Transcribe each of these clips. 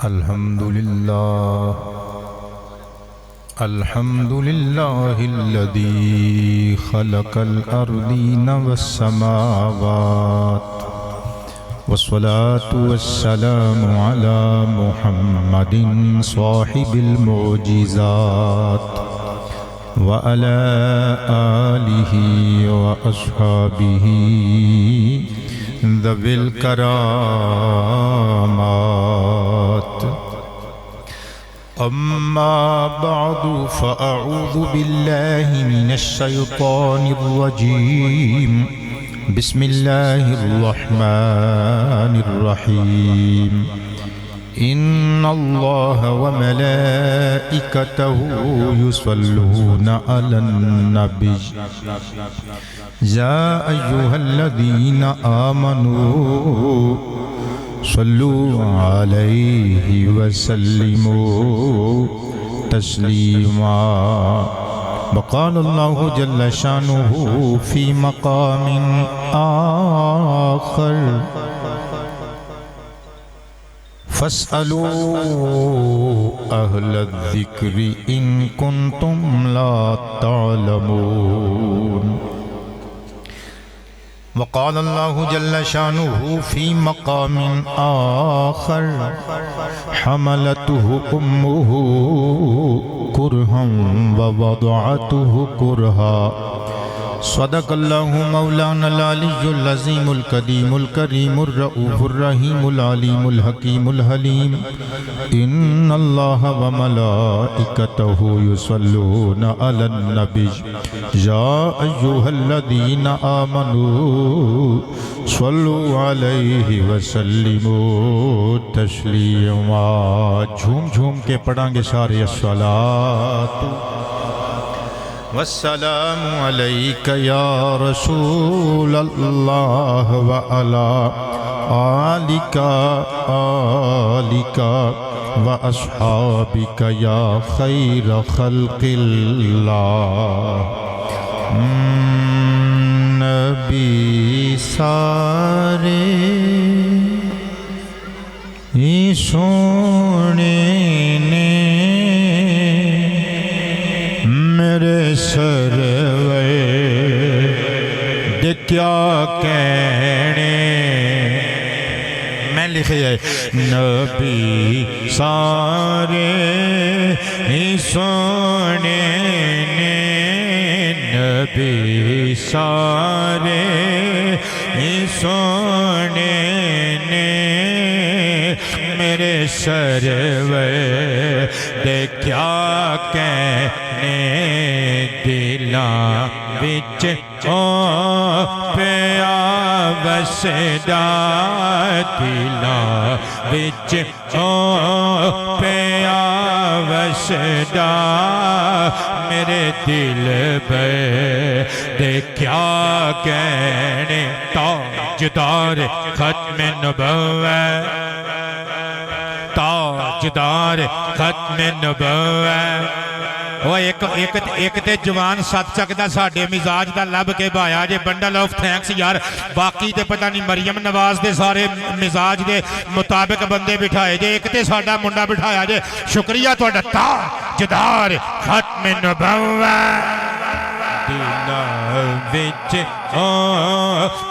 الحمد لله الذي خلق الأرضين والسماوات والصلاة والسلام على محمد صاحب المعجزات وعلى آله وأصحابه ذوي الكرامات. أما بعد فأعوذ بالله من الشيطان الرجيم. بسم الله الرحمن الرحيم. إن الله وملائكته يصلون على النبي يا أيها الذين آمنوا صلوا عليه وسلموا تسليما. وقال الله جل شانه في مقام آخر فاسألوا أهل الذكر إن كنتم لا تعلمون. وقال الله جل شانه في مقام آخر حملته أمه كرها ووضعته كرها. صدق الله مولانا العلي العظيم القديم الكريم الرؤوف الرحيم العليم الحكيم الحليم. إن الله وملائكته يصلون على النبي يا أيها الذين آمنوا صلوا عليه وسلموا تسليما. جھوم جھوم کے پڑھیں گے سارے الصلاۃ والسلام علیک یا رسول اللہ وعلا آلک واصحابک یا خیر خلق اللہ. نبی سارے سونے نے میرے سروے دے کیا کہنے. میں لکھے جائے نبی سارے سونے نے نبی سارے سونے نے میرے سروے دے کیا کہنے. دلاں وچ پیا وسدا دلاں وچ پیا وسدا میرے دل پہ دے کیا کہنے. تاجدار ختم نبوت تاجدار ختم نبوت. ایک تے جوان سات چکدا ساڑھے مزاج دا لب کے بایا جے. بنڈل آف تھینکس یار. باقی تے پتہ نہیں مریم نواز دے سارے مزاج دے مطابق بندے بٹھائے جے. ایک تے ساڑھا منڈا بٹھایا جے. شکریہ تو اڈا تاجدار ختم نبوت. دلاں وچ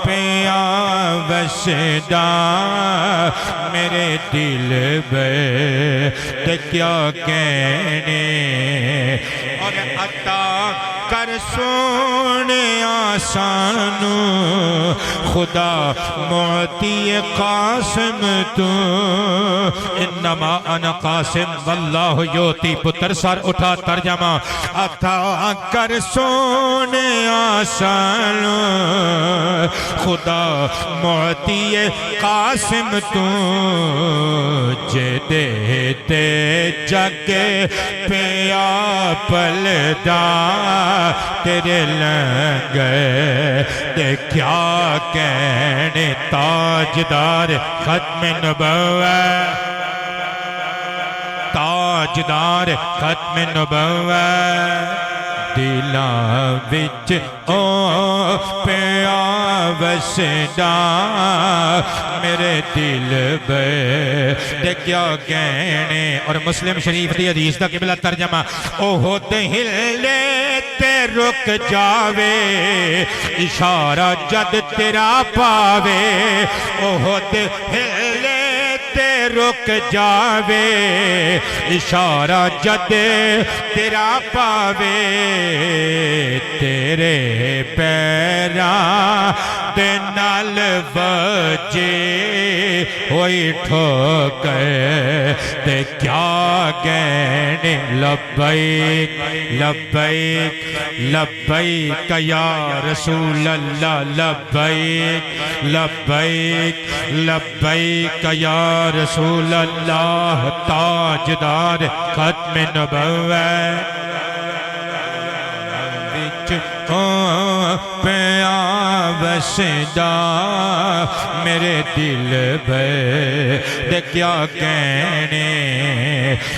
پیا وسدا میرے دل پہ تے کیا کہنے. اور عطا کر سونے آسان خدا معطی قاسم تو. انما انا قاسم واللہ یوتی. پتر سر اٹھا ترجمہ. عطا کر سونے آسان خدا معطی قاسم تو. جے دیتے جگ پیا پلدا تیرے لنگے دے کیا کہنے. تاجدار ختم نبوت تاجدار ختم نبوت دلاں وچ او پیا وسدا میرے دل تے کیا کہنے. اور مسلم شریف دی حدیث دا قبلہ ترجمہ احد ہلے تے رک جاوے اشارہ جد تیرا پاوے احد ہلے تے رک جاوے اشارہ جد تیرا پاوے تیرے پیراں دے نال وجے ہوئی ٹھوکر تے کیا کہنے. لبیک لبیک لبیک یا رسول اللہ لبیک لبیک لبیک یا رسول اللہ تاجدار ختم نبوت پیا وسدا میرے دل تے کیا کہنے.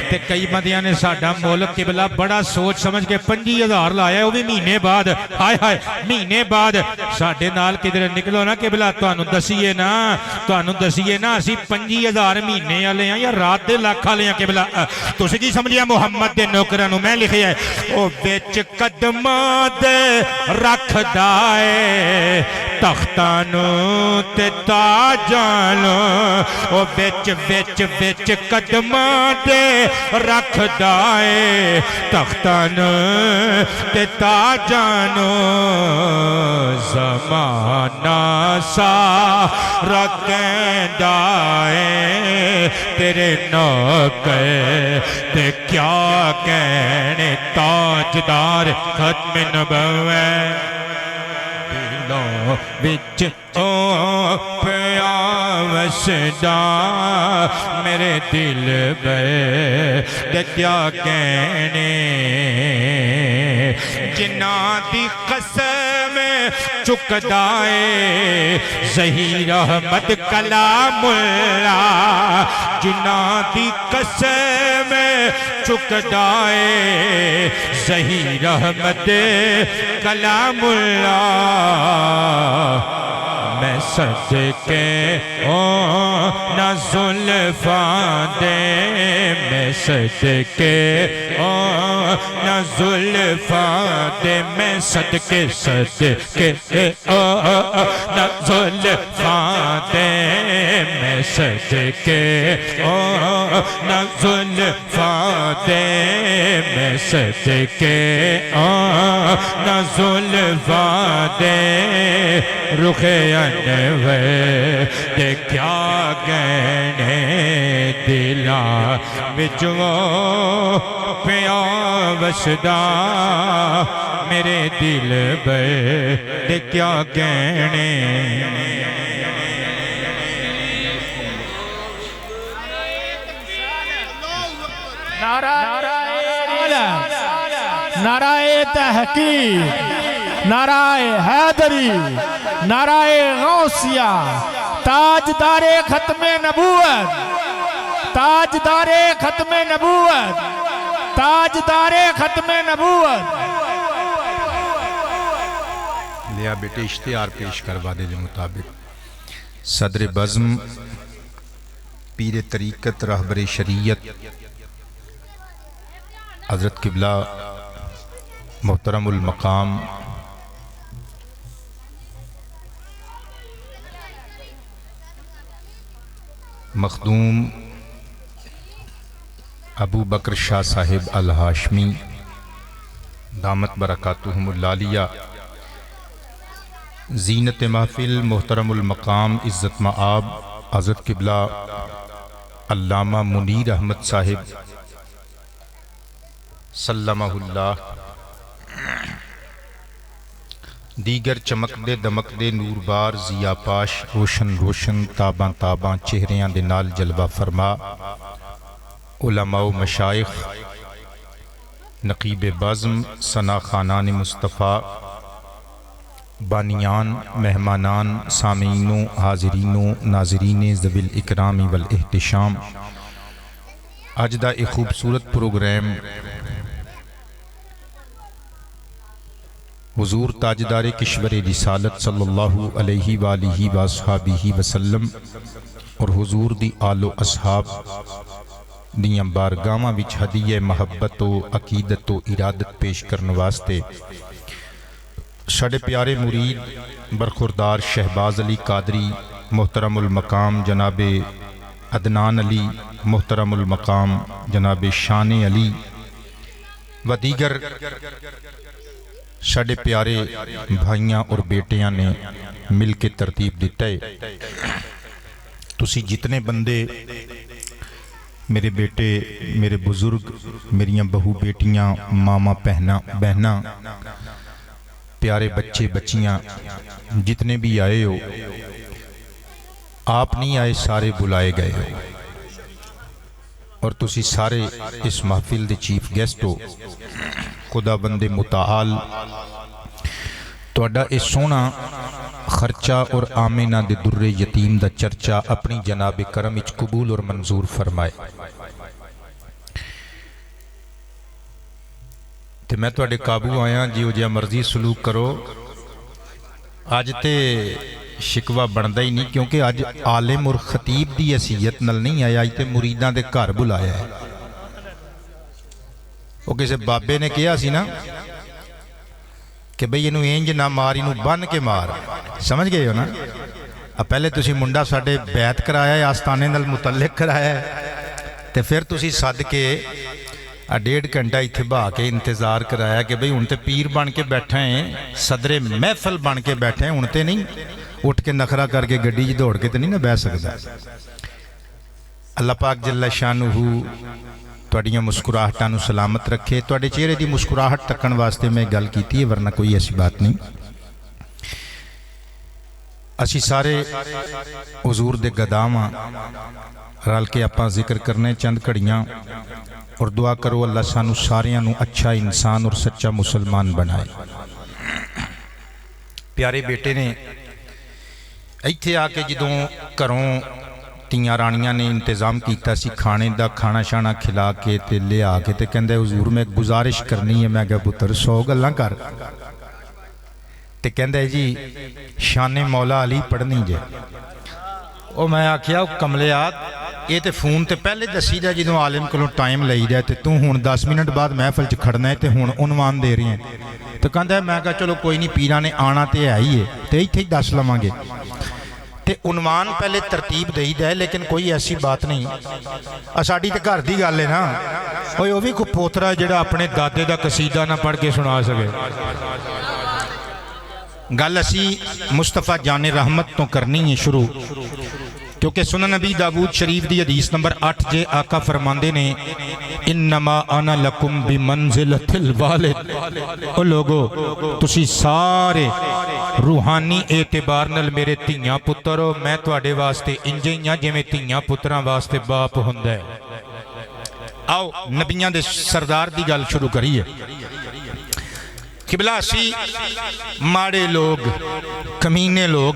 تے کئی بندیاں نے ساڈا ملک قبلہ بڑا سوچ سمجھ کے 25,000 لایا وہ بھی مہینے بعد. ہائے ہائے مہینے بعد ساڈے نال کدھر نکلو نا قبلہ تانوں دسیے نا اسی 25,000 مہینے والے ہیں یا رات دے لاکھ والے ہیں قبلہ. تسی کی سمجھیا محمد دے نوکراں نوں میں لکھیا ہے او وچ قدماں دے رکھدا اے تختاں نوں تے تاجاں نوں او وچ وچ وچ قدماں دے رکھدا اے تختاں نوں تے تاجاں نوں زمانہ سارا کہندا اے تیرے نوکر تے کیا کہنے. تاجدار ختم نبوت دلوں وچ او پیا وسدا میرے دل تے کیا کہنے. جنہاں دی قسم چکدا اے ظہیر احمد کلام اللہ جنہاں دی قسم چکدا اے ظہیر احمد کلام اللہ میں صدقے نہ زلفاں دے میں صدقے نہ زلفاں دے میں صدقے نہ زلفاں دے میں صدقے نہ زلفاں دے میں صدقے نہ زلفاں دے رخ انور تے کیا کہنے. دلاں وچ وہ پیا وسدا میرے دل تے کیا کہنے. نعرہ تحقیق نعرہ حیدری نعرہ غوثیہ تاجدار ختم نبوت تاجدار ختم نبوت تاجدار ختم نبوت. لیا بیٹے اشتہار پیش کروا دے جو مطابق صدر بزم پیر طریقت رہبر شریعت حضرت قبلہ محترم المقام مخدوم ابو بکر شاہ صاحب الہاشمی دامت برکاتہم العالیہ زینت محفل محترم المقام عزت مآب حضرت قبلہ علامہ منیر احمد صاحب سلمہ اللہ دیگر چمک دے دمک دے نور بار ضیا پاش روشن روشن تاباں تاباں چہریاں دے نال جلوہ فرما علماء و مشائخ نقیب بزم ثنا خانان مصطفیٰ بانیان مہمانان سامعینوں حاضرینوں ناظرین ذوی الاکرام والاحتشام اج دا ایک خوبصورت پروگرام حضور تاجدار کشور رسالت صلی اللہ علیہ وآلہ وصحبہ وسلم اور حضور دی آل و اصحاب دیاں بارگاہاں وچ ہدیہ محبت و عقیدت و ارادت پیش کرنے واسطے ساڈے پیارے مرید برخوردار شہباز علی قادری محترم المقام جناب عدنان علی محترم المقام جناب شان علی و دیگر ساڈے پیارے بھائیاں اور بیٹیاں نے مل کے ترتیب دیتا ہے۔ تسی جتنے بندے میرے بیٹے، میرے بزرگ، میریاں بہو بیٹیاں، ماما بہناں، پیارے بچے بچیاں جتنے بھی آئے ہو، آپ نہیں آئے، سارے بلائے گئے ہو، اور تسی سارے اس محفل دے چیف گیسٹ ہو۔ خدا بند متعال تہاڈا اے سونا خرچہ اور آمینہ دے در یتیم دا چرچا اپنی جناب کرم وچ قبول اور منظور فرمائے۔ تے میں تہاڈے قابو آیا جیو جیا مرضی سلوک کرو۔ اج تے شکوہ بندا ہی نہیں، کیونکہ اج عالم اور خطیب دی حیثیت نال نہیں آیا، اج تے مریداں دے گھر بلایا ہے۔ وہ کسے بابے نے کہا سی نا کہ بھئی انہوں اینج نہ مار، انہوں بن کے مار، سمجھ گئے ہو نا؟ اب پہلے تسی منڈا ساڑھے بیعت کرایا ہے، آستانے نال متعلق کرایا ہے، تے پھر تسی صد کے 1.5 گھنٹہ اتباہ کے انتظار کرایا کہ بھئی انتے پیر بن کے بیٹھے ہیں، صدر محفل بن کے بیٹھے ہیں، انتے نہیں اٹھ کے نخرہ کر کے گڈی جی دوڑ کے تے نہیں نہ بہ سکتا۔ اللہ پاک جل شانہ تواڈیاں مسکراہٹاں نو سلامت رکھے۔ تواڈے چہرے دی مسکراہٹ تکن واسطے میں گل کیتی ہے، ورنہ کوئی ایسی بات نہیں۔ اسی سارے حضور دے گداواں رل کے اپاں ذکر کرنے چند کڑیاں، اور دعا کرو اللہ سانو ساریاں نو اچھا انسان اور سچا مسلمان بنائے۔ پیارے بیٹے نے ایتھے آ کے جدوں گھروں تیاں رانیاں نے انتظام کیتا سی کھانے دا، کھانا شانا کھلا کے تے لے آ کے تے کہندے حضور میں گزارش کرنی ہے۔ میں کہا پتر 100 گلاں کر، تے کہندے جی شان مولا علی پڑھنی جے۔ او میں آکھیا کملیات یہ تے فون تے پہلے دسی دا جدوں عالم کولوں ٹائم لئی جائے تے تو ہن 10 منٹ بعد محفل چ کھڑنا ہے تے ہن عنوان دے رہی ہیں۔ تو کہندا ہے میں کہا چلو کوئی نہیں، پیراں نے آنا تے ہے ہی ہے تے ایتھے ہی دس لواں گے، تے عنوان پہلے ترتیب دئی دے، لیکن کوئی ایسی بات نہیں۔ ساڈی تے گھر دی گل ہے نا، اوے او وی کوئی پوترا جڑا اپنے دادے دا قصیدہ نہ پڑھ کے سنا سکے۔ گل اسی مصطفیٰ جان رحمت تو کرنی ہے شروع، کیونکہ سنن نبی داود شریف دی حدیث نمبر 8 جے آقا فرماندے نے انما انا لکم بمنزلۃ الوالد۔ او لوگو تسی سارے روحانی اعتبار نال میرے تیاں پتر ہو، میں تواڈے واسطے انج ہی ہاں جویں تیاں پتراں واسطے باپ ہوندا ہے۔ آؤ نبیاں دے سردار دی گل شروع کریے۔ قبلہ اسی ماڑے لوگ، کمینے لوگ،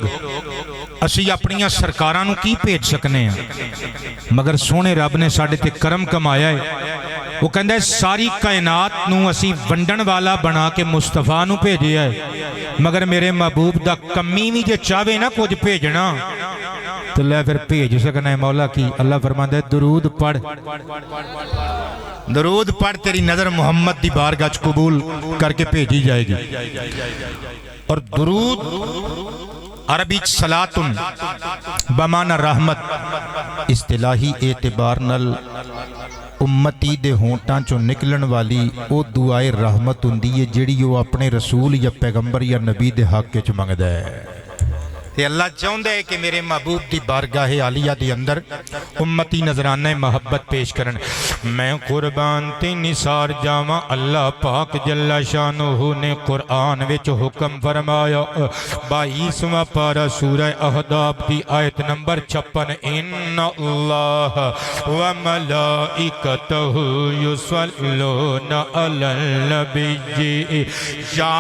اسی اپنیاں سرکاراں نو کی بھیج سکنے ہیں، مگر سونے رب نے ساڑھے تے کرم کمایا ہے۔ وہ کہندہ ہے ساری کائنات نو اسی ونڈن والا بنا کے مصطفیٰ نو بھیجے ہے، مگر میرے محبوب دا کمی بھی جے چاہوے نا کچھ بھیجنا تو لے پھر بھیج سکنا ہے۔ مولا کی اللہ فرماتا ہے درود پڑھ، درود پڑھ، تیری نظر محمد دی بارگاہ قبول کر کے بھیجی جائے گی۔ اور درود عربی صلاتن بمعنی رحمت، اصطلاحی اعتبار نل امتی دے ہونٹاں چو نکلن والی او دعائے رحمت ہوندی ہے جڑی وہ اپنے رسول یا پیغمبر یا نبی دے حق وچ منگدا ہے۔ تے اللہ چاہندا ہے کہ میرے محبوب دی بارگاہ عالیہ دے اندر امتی نظرانہ محبت پیش کرن۔ میں قربان تے نثار جاواں، اللہ پاک جل شانہ نے قرآن وچ حکم فرمایا 22واں پارہ سورہ احزاب دی آیت نمبر 56، ان اللہ و ملائکتہ یصلون علی النبی یا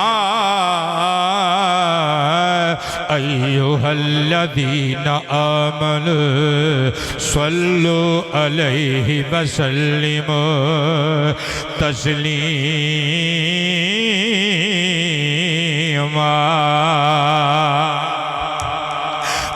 ایھا الذین آمنوا صلوا علیہ وسلموا تسلیما۔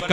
1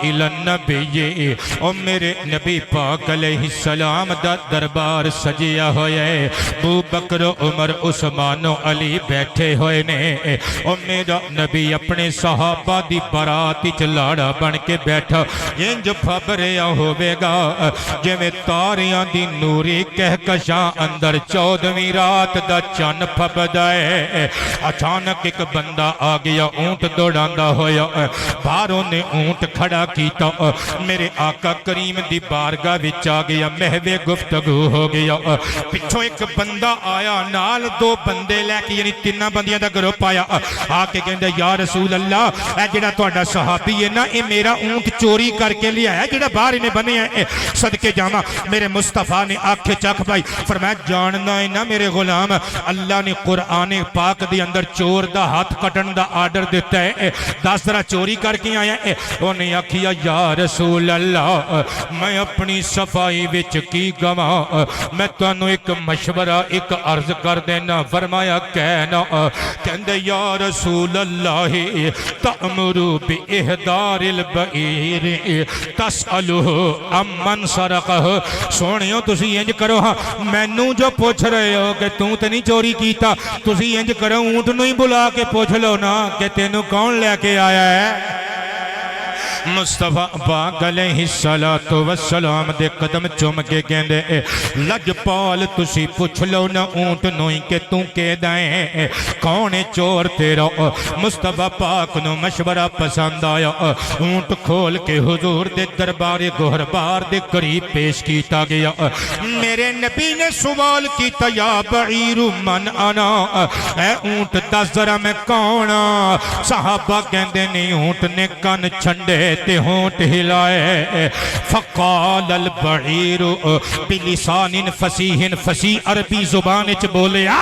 الی النبی او میرے نبی پاک علیہ السلام دا دربار سجیا ہویا ہے ابو بکر عمر عثمان و علی بیٹھے ہوئے نے او میرا نبی اپنے صحابہ دی برات وچ لاڑا بن کے بیٹھا انج پھبریا ہوے گا جویں تاریاں دی نوری کہکشاں اندر 14ویں رات دا چن پھبدا ہے اچانک ایک بندہ آ گیا اونٹ دوڑاندا ہویا باہروں نے اونٹ کھڑا کیتا میرے آقا کریم دی بارگاہ وچ آ گیا محو گفتگو ہو گیا پچھوں ایک بندہ آیا نال 2 بندے لے کے یعنی 3 بندیاں دا گروپ آیا آ کے کہندا یا رسول اللہ اے جڑا تہاڈا صحابی ہے نا اے میرا اونٹ چوری کر کے لیا ہے جڑا باہر نے بنے ہے صدقے جاواں میرے مصطفیٰ نے آنکھیں چکھ پائی فرمایا جاننا ہے نا میرے غلام اللہ نے قرآن پاک دے اندر چور دا ہاتھ کٹن دا آرڈر دیتا ہے 10 ذرا چوری کر کے آیا ہے انہیں آکھیا یا رسول اللہ میں اپنی صفائی وچ کی گواں میں تانوں ایک مشورہ ایک عرض کر دینا فرمایا کہنا کہندے یا رسول اللہ تأمرو بإحضار البعیر تسألو امن سرقہ سونیو تسی انج کرو ہاں مینوں جو پوچھ رہے ہو کہ تو تے نہیں چوری کیتا تسی انج کرو اونٹ نوں ہی بلا کے پوچھ لو نا کہ تینوں کون لے کے آیا ہے مصطفیٰ پاک علیہ السلام دے قدم چوم کے کہندے لجپال تسی پوچھ لو نا اونٹ نوئی کہ تو کے دائیں کون چور تیرا مصطفیٰ پاک نو مشورہ پسند آیا اونٹ کھول کے حضور دے دربار گہربار دے قریب پیش کیتا گیا میرے نبی نے سوال کیتا یا بعیر من انا اے اونٹ دس ذرا میں کونا صحابہ کہندے نہیں اونٹ نے کن چھنڈے تے ہونٹ ہلائے فقال البعیر بلسان فصیح فصیح عربی زبان چ بولیا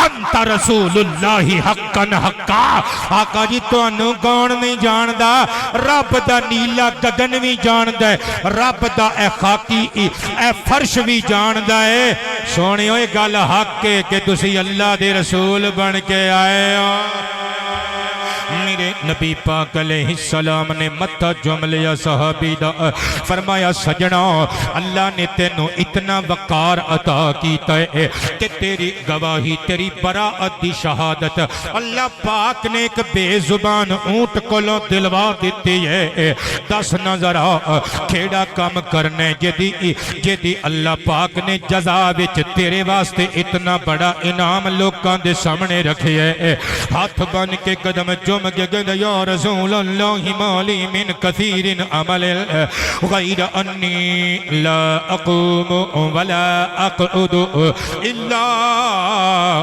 انت رسول اللہ حقا حقا آقا جی تانوں کون نہیں جاندا رب دا نیلا گگن بھی جاندا ہے رب دا اے خاکی اے فرش بھی جاندا ہے سونیو اے گل حق ہے کہ تسی اللہ دے رسول بن کے آئے ہو میرے نبی پاک علیہ السلام نے متھا جم لیا صحابی دا فرمایا سجنا اللہ نے تینوں اتنا وقار عطا کیتا ہے کہ تیری گواہی تیری براءت دی شہادت اللہ پاک نے ایک بے زبان اونٹ کولوں دلوا دیتی ہے دس نظرہ کھیڑا کام کرنے جدی اللہ پاک نے جزا وچ تیرے واسطے اتنا بڑا انعام لوکاں دے سامنے رکھے ہے ہاتھ بن کے قدم جم کے گئے یا رسول اللہ مالی من کثیر عمل غیر انی لا اقوم ولا اقعد الا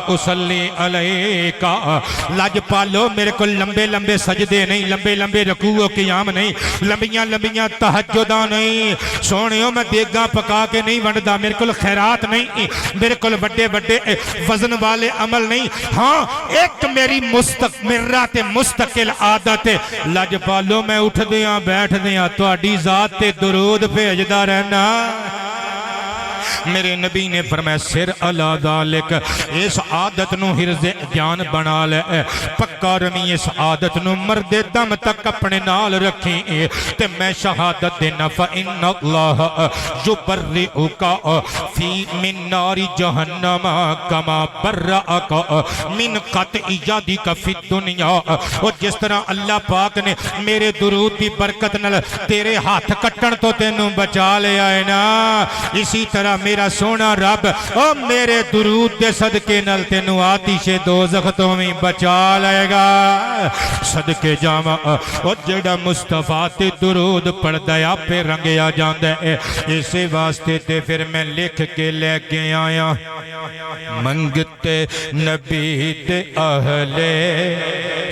اصلی علیکا لاج پالو میرے کو لمبے لمبے سجدے نہیں لمبے لمبے رکوع و قیام نہیں لمبیاں لمبیاں تہجداں نہیں سونیوں میں دیگاں پکا کے نہیں ونڈدا میرے کو خیرات نہیں میرے کو بڑے بڑے وزن والے عمل نہیں ہاں ایک میری مستقمرات مستقل عادت لج پالو میں اٹھ دیاں بیٹھ دیاں تو اڈی ذات تے درود بھیجدا رہنا میرے نبی نے فرمایا سر علا ذالک اس عادت نو حرز جان بنا لے پکا رمی اس عادت نو مرد دم تک اپنے نال رکھیں تے میں شہادت دینا فإن اللہ یبرئک فی من نار جہنم کما برأک من قطع یدک فی الدنیا اور جس طرح اللہ پاک نے میرے درود دی برکت نال تیرے ہاتھ کٹن تو تینوں بچا لے آئے نا اسی طرح میرا سونا رب او میرے درود دے صدقے نال تینوں آتش دوزخ تو بھی بچا لے گا صدقے جاواں او جڑا مصطفیٰ تے درود پڑھدا ہے پہ رنگیا جاندا ہے اسی واسطے تے پھر میں لکھ کے لے کے آیا منگتے نبی تے اہل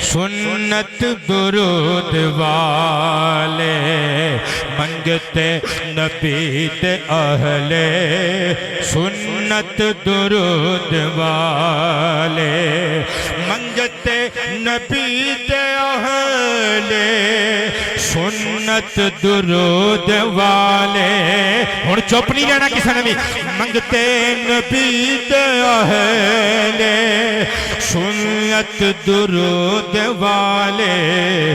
سنت درود والے منگتے نبی تے اہل سنت درود والے منگتے نبی تے اہل سنت درود والے اور چپ نہیں رہنا کسی نے بھی منگتے نبی تے اہل والے، سنت درود والے،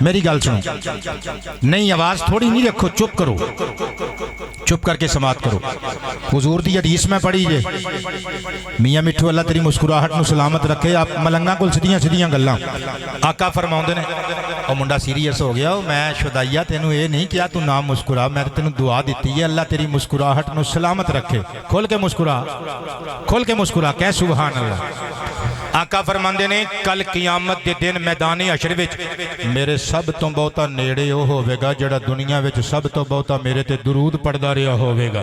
میری گل سنو نہیں آواز تھوڑی نہیں رکھو چپ کرو چپ کر کے سماعت کرو حضور دی حدیث میں پڑھی جے میاں مٹھو اللہ تیری مسکراہٹ نو سلامت رکھے آپ ملنگاں کول سیدھیاں سیدھیاں گلاں آقا فرماؤندے نے او منڈا سیریس ہو گیا میں شدائیا تینوں اے نہیں کیا تو نہ مسکرا میں تینوں دعا دیتی ہے اللہ تیری مسکراہٹ نو سلامت رکھے کھول کے مسکرا کہ سبحان اللہ آقا فرماندے نے کل قیامت دے دن میدان حشر وچ میرے سب تو بہتا نیڑے او ہوے گا جڑا دنیا وچ سب تو بہتا میرے تے درود پڑھدا رہیا ہوے گا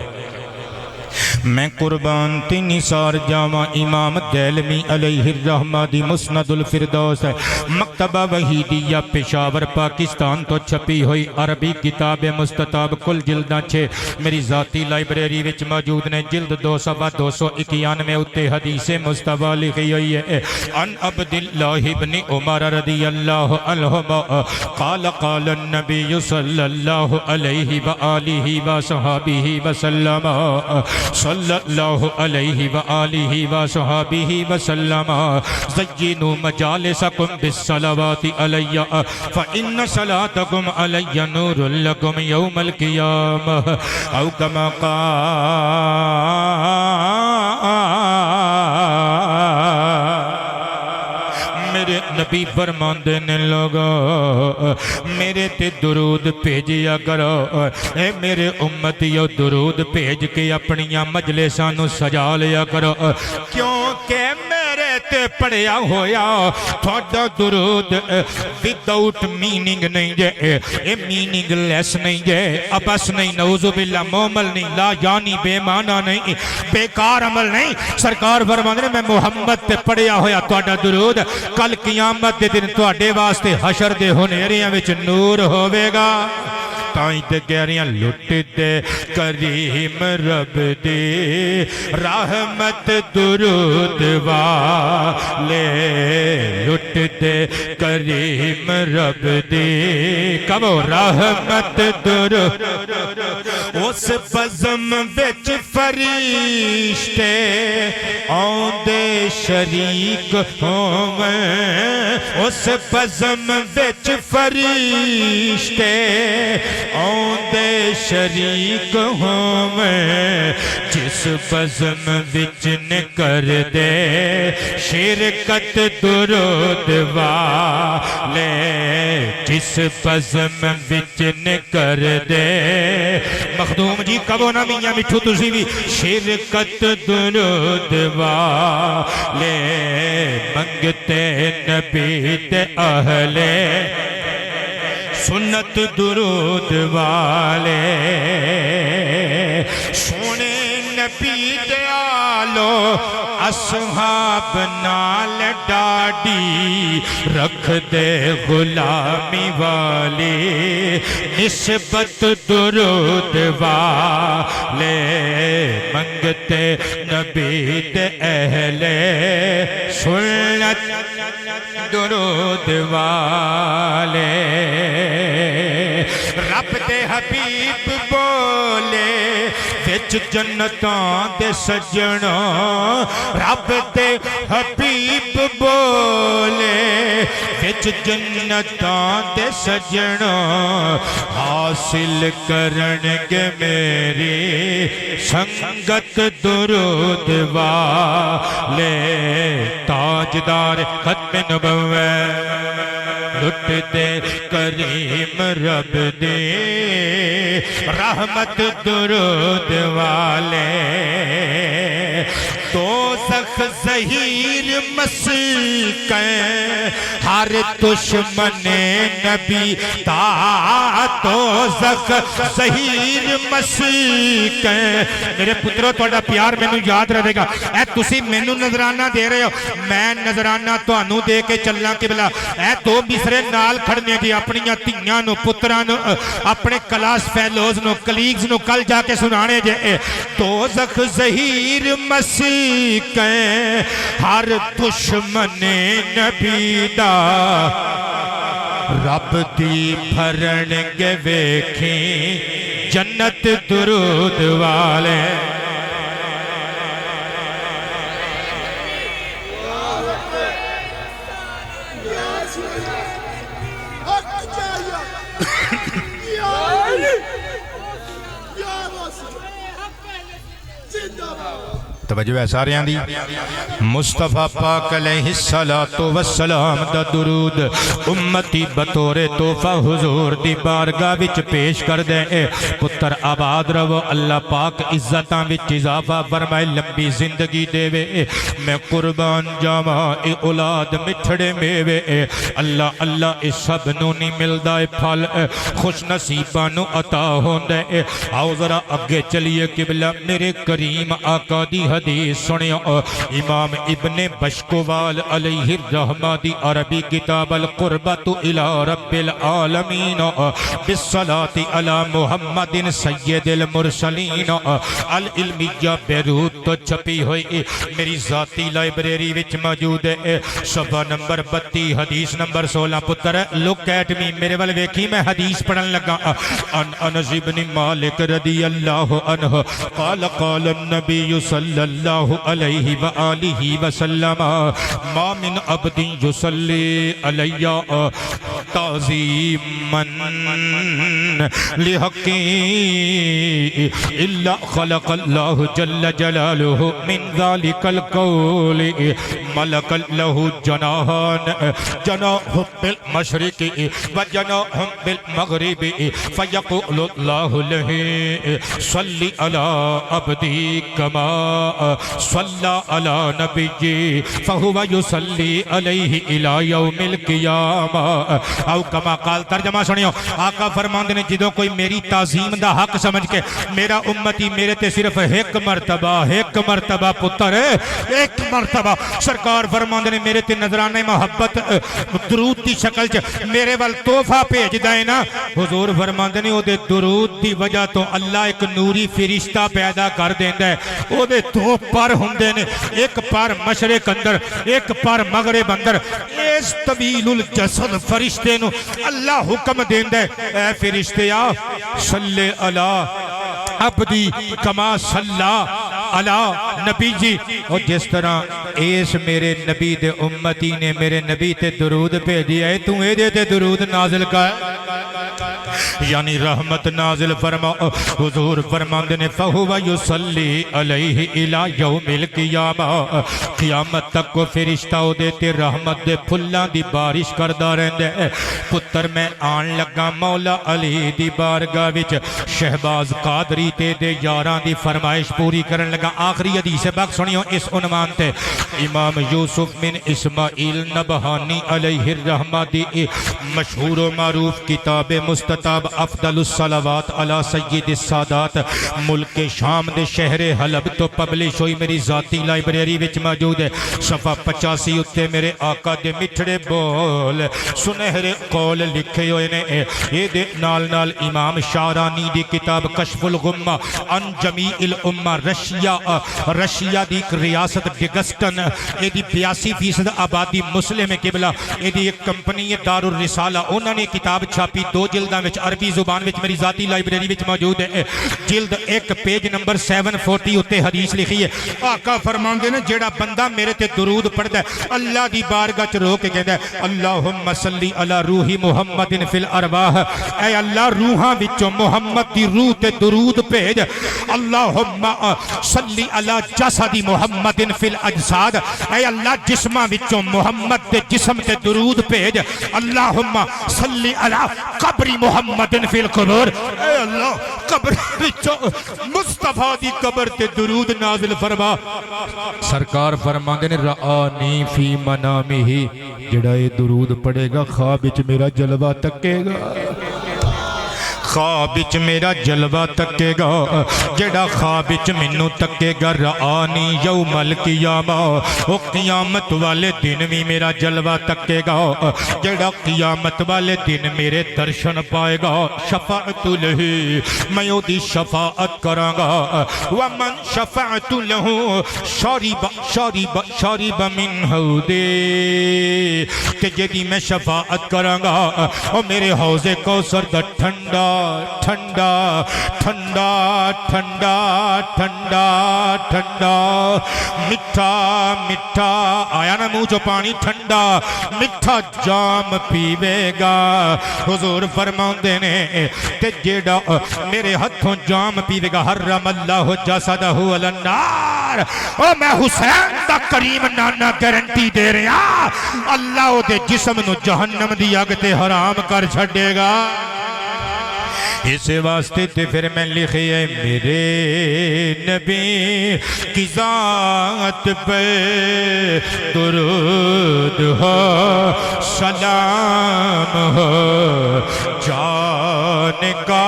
میں قربان تی نثار جاواں امام دیلمی علیہ الرحمہ دی مسند الفردوس مکتبہ وحیدیہ پشاور پاکستان تو چھپی ہوئی عربی کتاب مستطاب کل جلداں 6 میری ذاتی لائبریری وچ موجود نے جلد 291 اتے حدیث مصطفیٰ لکھی ہوئی ہے ان عبداللہ ابن عمر رضی اللہ عنہما قال قال النبی صلی اللہ علیہ وآلہ وصحابہ وسلم صلی اللہ علیہ وآلہ وصحابہ وسلم زینوا مجالسکم بالصلوات علیہ فإن صلاتکم علیہ نور لکم یوم القیامہ او کما میرے نبی فرماندے نے لوگو میرے تے درود بھیجیا کرو اے میرے امتیو درود بھیج کے اپنیاں مجلساں نو سجا لیا کرو کیونکہ میرے تے پڑھیا ہویا تھوڑا درود وداؤٹ میننگ نہیں جے اے میننگ لیس نہیں جے ابس نہیں نعوذ باللہ مومل نہیں لا یعنی بے معنی نہیں بیکار عمل نہیں سرکار فرماندے نے میں محمد تے پڑھیا ہویا تھوڑا درود کل قیامت دے دن تواڈے واسطے حشر دے ہنیریاں وچ نور ہوے گا تائیں تے گہریاں لٹ دے کریم رب دے رحمت درود والے لٹ دے کریم رب دے کبو رحمت درود اس بزم وچ فرشتے آندے شریک ہوویں اس بزم وچ فرشتے آندے شریک ہوویں جس بزم وچ کر دے شرکت درود والے جس بزم وچ کر دے مخدوم جی کبو نہ میاں مٹھو تسی بھی شرکت درود والے منگتے نبی تے اہل سنت درود والے سونے نبی دے آلو اصحاب نال ڈاڈی رکھ دے غلامی والی نسبت درود والے منگتے نبی دے اہل سنت درود والے رب دے حبیب بولے وچ جنتاں دے سجنوں رب دے حبیب بولے وچ جنتاں دے سجنوں حاصل کرنگے میری سنگت درود والے تاجدار ختم نبوت لٹ دے کریم رب دے رحمت درود والے دوزخ زہیر مسکن ہر دشمن نبی تا دوزخ زہیر مسکن میرے پترو تھوڑا پیار میں نو یاد رہے گا اے تسی میں نو نظرانہ دے رہے ہو میں نظرانہ تو انو دے کے چلنا قبلہ اے تو مصرے نال کھڑنے دی اپنیاں تیاں نو پتران اپنے کلاس فیلوز نو کلیگز نو کل جا کے سنانے جے دوزخ زہیر مسکن ہر دشمن نبی دا رب دی پھرنگے ویکھیں جنت درود والے حق توجہ ہے سارے دی مصطفیٰ پاک علیہ الصلوۃ والسلام دا درود امتی بطور تحفہ حضور دی بارگاہ وچ پیش کر دے پتر آباد رہو اللہ پاک عزتاں وچ اضافہ فرمائے لمبی زندگی دے وے میں قربان جاواں اے اولاد مٹھڑے میوے اللہ اللہ اس سب نو نہیں ملدا اے پھل خوش نصیباں نو عطا ہوندا اے آؤ ذرا اگے چلیے قبلہ میرے کریم آقا دی حدیث سنیو امام ابن بشکوال علیہ الرحمہ دی عربی کتاب القربۃ الی رب العالمین بالصلاۃ علی محمد سید المرسلین العلمیہ بیروت تو چھپی ہوئی میری ذاتی لائبریری وچ موجود ہے صفحہ نمبر 32 حدیث نمبر 16 پتر لک ایٹ می میرے ول ویکھی میں حدیث پڑھن لگا ان انس بن مالک رضی اللہ عنہ قال قال النبی صلی اللہ علیہ وآلہ وسلم ما من عبد یصلی علی تعظیما لحقی الا خلق اللہ جل جلالہ من ذلك القول ملک له جناحان جناح بالمشرق وجناح بالمغرب فیقول اللہ له صلی علی عبدی کما صلی علی نبی فہو یصلی علیہ الی یوم القیامہ او کما قال ترجمہ سنیو آقا فرماندے نے جدوں کوئی میری تعظیم دا حق سمجھ کے میرا امتی میرے تے صرف ایک مرتبہ پتر ایک مرتبہ سرکار فرماندے نے میرے تے نظرانے محبت درود دی شکل چ میرے ول تحفہ بھیج دے نا حضور فرماندے نے او دے درود دی وجہ تو اللہ ایک نوری فرشتہ پیدا کر دیندا ہے او دے دو پر ہوندے نے ایک پر مشرق اندر ایک پر مغرب اندر اس طویل الجسد فرشتے نو اللہ حکم دیندا ہے اے فرشتیا صلی علی عبدی کما صلی علی نبی جی اور جس طرح اس میرے نبی دے امتی نے میرے نبی تے درود بھیجیا ہے تو اے دے تے درود نازل کر یعنی رحمت نازل فرما حضور فرماندے نے فہو یصلی علیہ الی یوم القیامہ قیامت تک کو فرشتہ او دے تے رحمت دے پھلاں دی بارش کردا رہندا ہے پتر میں آن لگا مولا علی دی بارگاہ وچ شہباز قادری تے دے یاراں دی فرمائش پوری کرن لگا آخری حدیث پاک سنیو اس عنوان تے امام یوسف بن اسماعیل نبہانی علیہ الرحمہ دی مشہور و معروف کتاب مستطاب افضل الصلوات علی سید السادات ملک شام دے شہر حلب تو پبلش ہوئی میری ذاتی لائبریری وچ موجود ہے صفحہ 85 اتے میرے آقا دے مٹھڑے بول سنہرے قول لکھے ہوئے نے یہ دے نال نال امام شارانی دی کتاب کشف الغمہ ان جمیع الامہ رشیا دی ایک ریاست ڈگسٹن یہ دی 82% آبادی مسلم قبلہ یہ دی ایک کمپنی دار الرسالہ انہوں نے کتاب چھاپی 2 جلداں وچ عربی زبان وچ میری ذاتی لائبریری وچ موجود ہے جلد 1 پیج نمبر 740 اتے حدیث لکھی ہے آقا فرماندے نے جیڑا بندہ میرے تے درود پڑھدا ہے اللہ دی بارگاہ چ رو کے کہندا ہے اللہم صلی علی روح محمد فی الارواح اے اللہ روحاں وچوں محمد دی روح تے درود بھیج اللہم صلی علی جسد محمد فی الاجساد اے اللہ جسماں وچوں محمد دے جسم تے درود بھیج اللہم صلی علی قبر محمد فی القبور اے اللہ قبر وچوں مصطفیٰ دی قبر تے درود نازل فرما سرکار فرماندے نے رآنی فی منامہ جڑا یہ درود پڑھے گا خواب وچ میرا جلوہ تکے گا خواب وچ میرا جلوہ تکے گا جڑا خواب وچ مینوں تکے گا رآنی یوم القیامہ او قیامت والے دن بھی میرا جلوہ تکے گا جڑا قیامت والے دن میرے درشن پائے گا شفاعت لہ میں او دی شفاعت کراں گا ومن شفاعت لہ شارب من حوضی کہ جدی میں شفاعت کراں گا او میرے حوض کوثر دا ٹھنڈا ٹھنڈا ٹھنڈا ٹھنڈا ٹھنڈا ٹھنڈا میٹھا میٹھا آیا نا منہ چو پانی ٹھنڈا میٹھا جام پیوے گا حضور فرماندے نے تے جیڑا میرے ہتھوں جام پیوے گا حرم اللہ جسدہ علی النار او میں حسین دا کریم نانا گارنٹی دے رہا اللہ او دے جسم نو جہنم دی اگ تے حرام کر چھڑے گا اس واسطے تے پھر میں لکھے میرے نبی کی ذات پہ درود ہو سلام ہو جان کا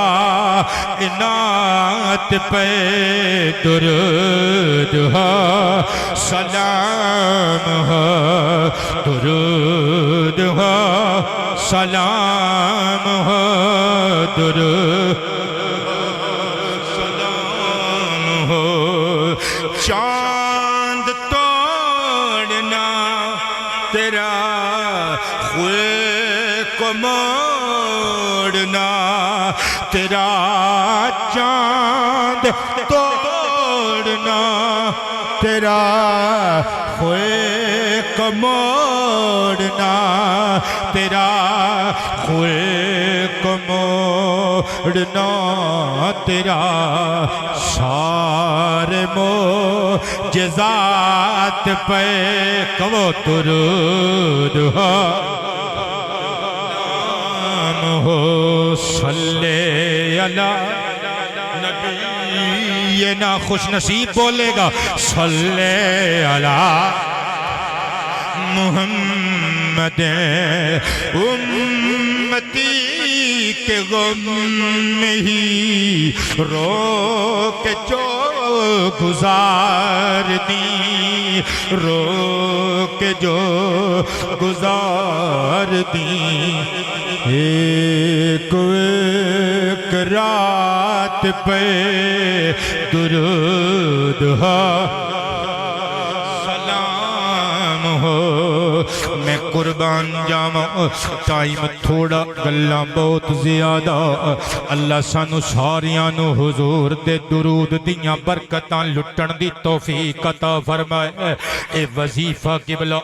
انات پہ درود ہو سلام ہو درود ہو سلام ہو درود سلام ہو چاند توڑنا تیرا خوے کو موڑنا تیرا چاند توڑنا تیرا خوے کو موڑنا تیرا خوے کو موڑنا تیرا سارے معجزات پہ کہو درود ہو صلی علی نبی یہ نا خوش نصیب بولے گا صلی علی محمد امتی کے غم میں ہی رو کے جو گزار دی رو کے جو گزار دی ایک ایک رات پہ درود ہو میں قربان جاواں ٹائم تھوڑا گلاں بہت زیادہ اللہ سانو ساریاں نو حضور دے درود دیاں برکتاں لٹن دی توفیق عطا فرمائے اے وظیفہ قبلہ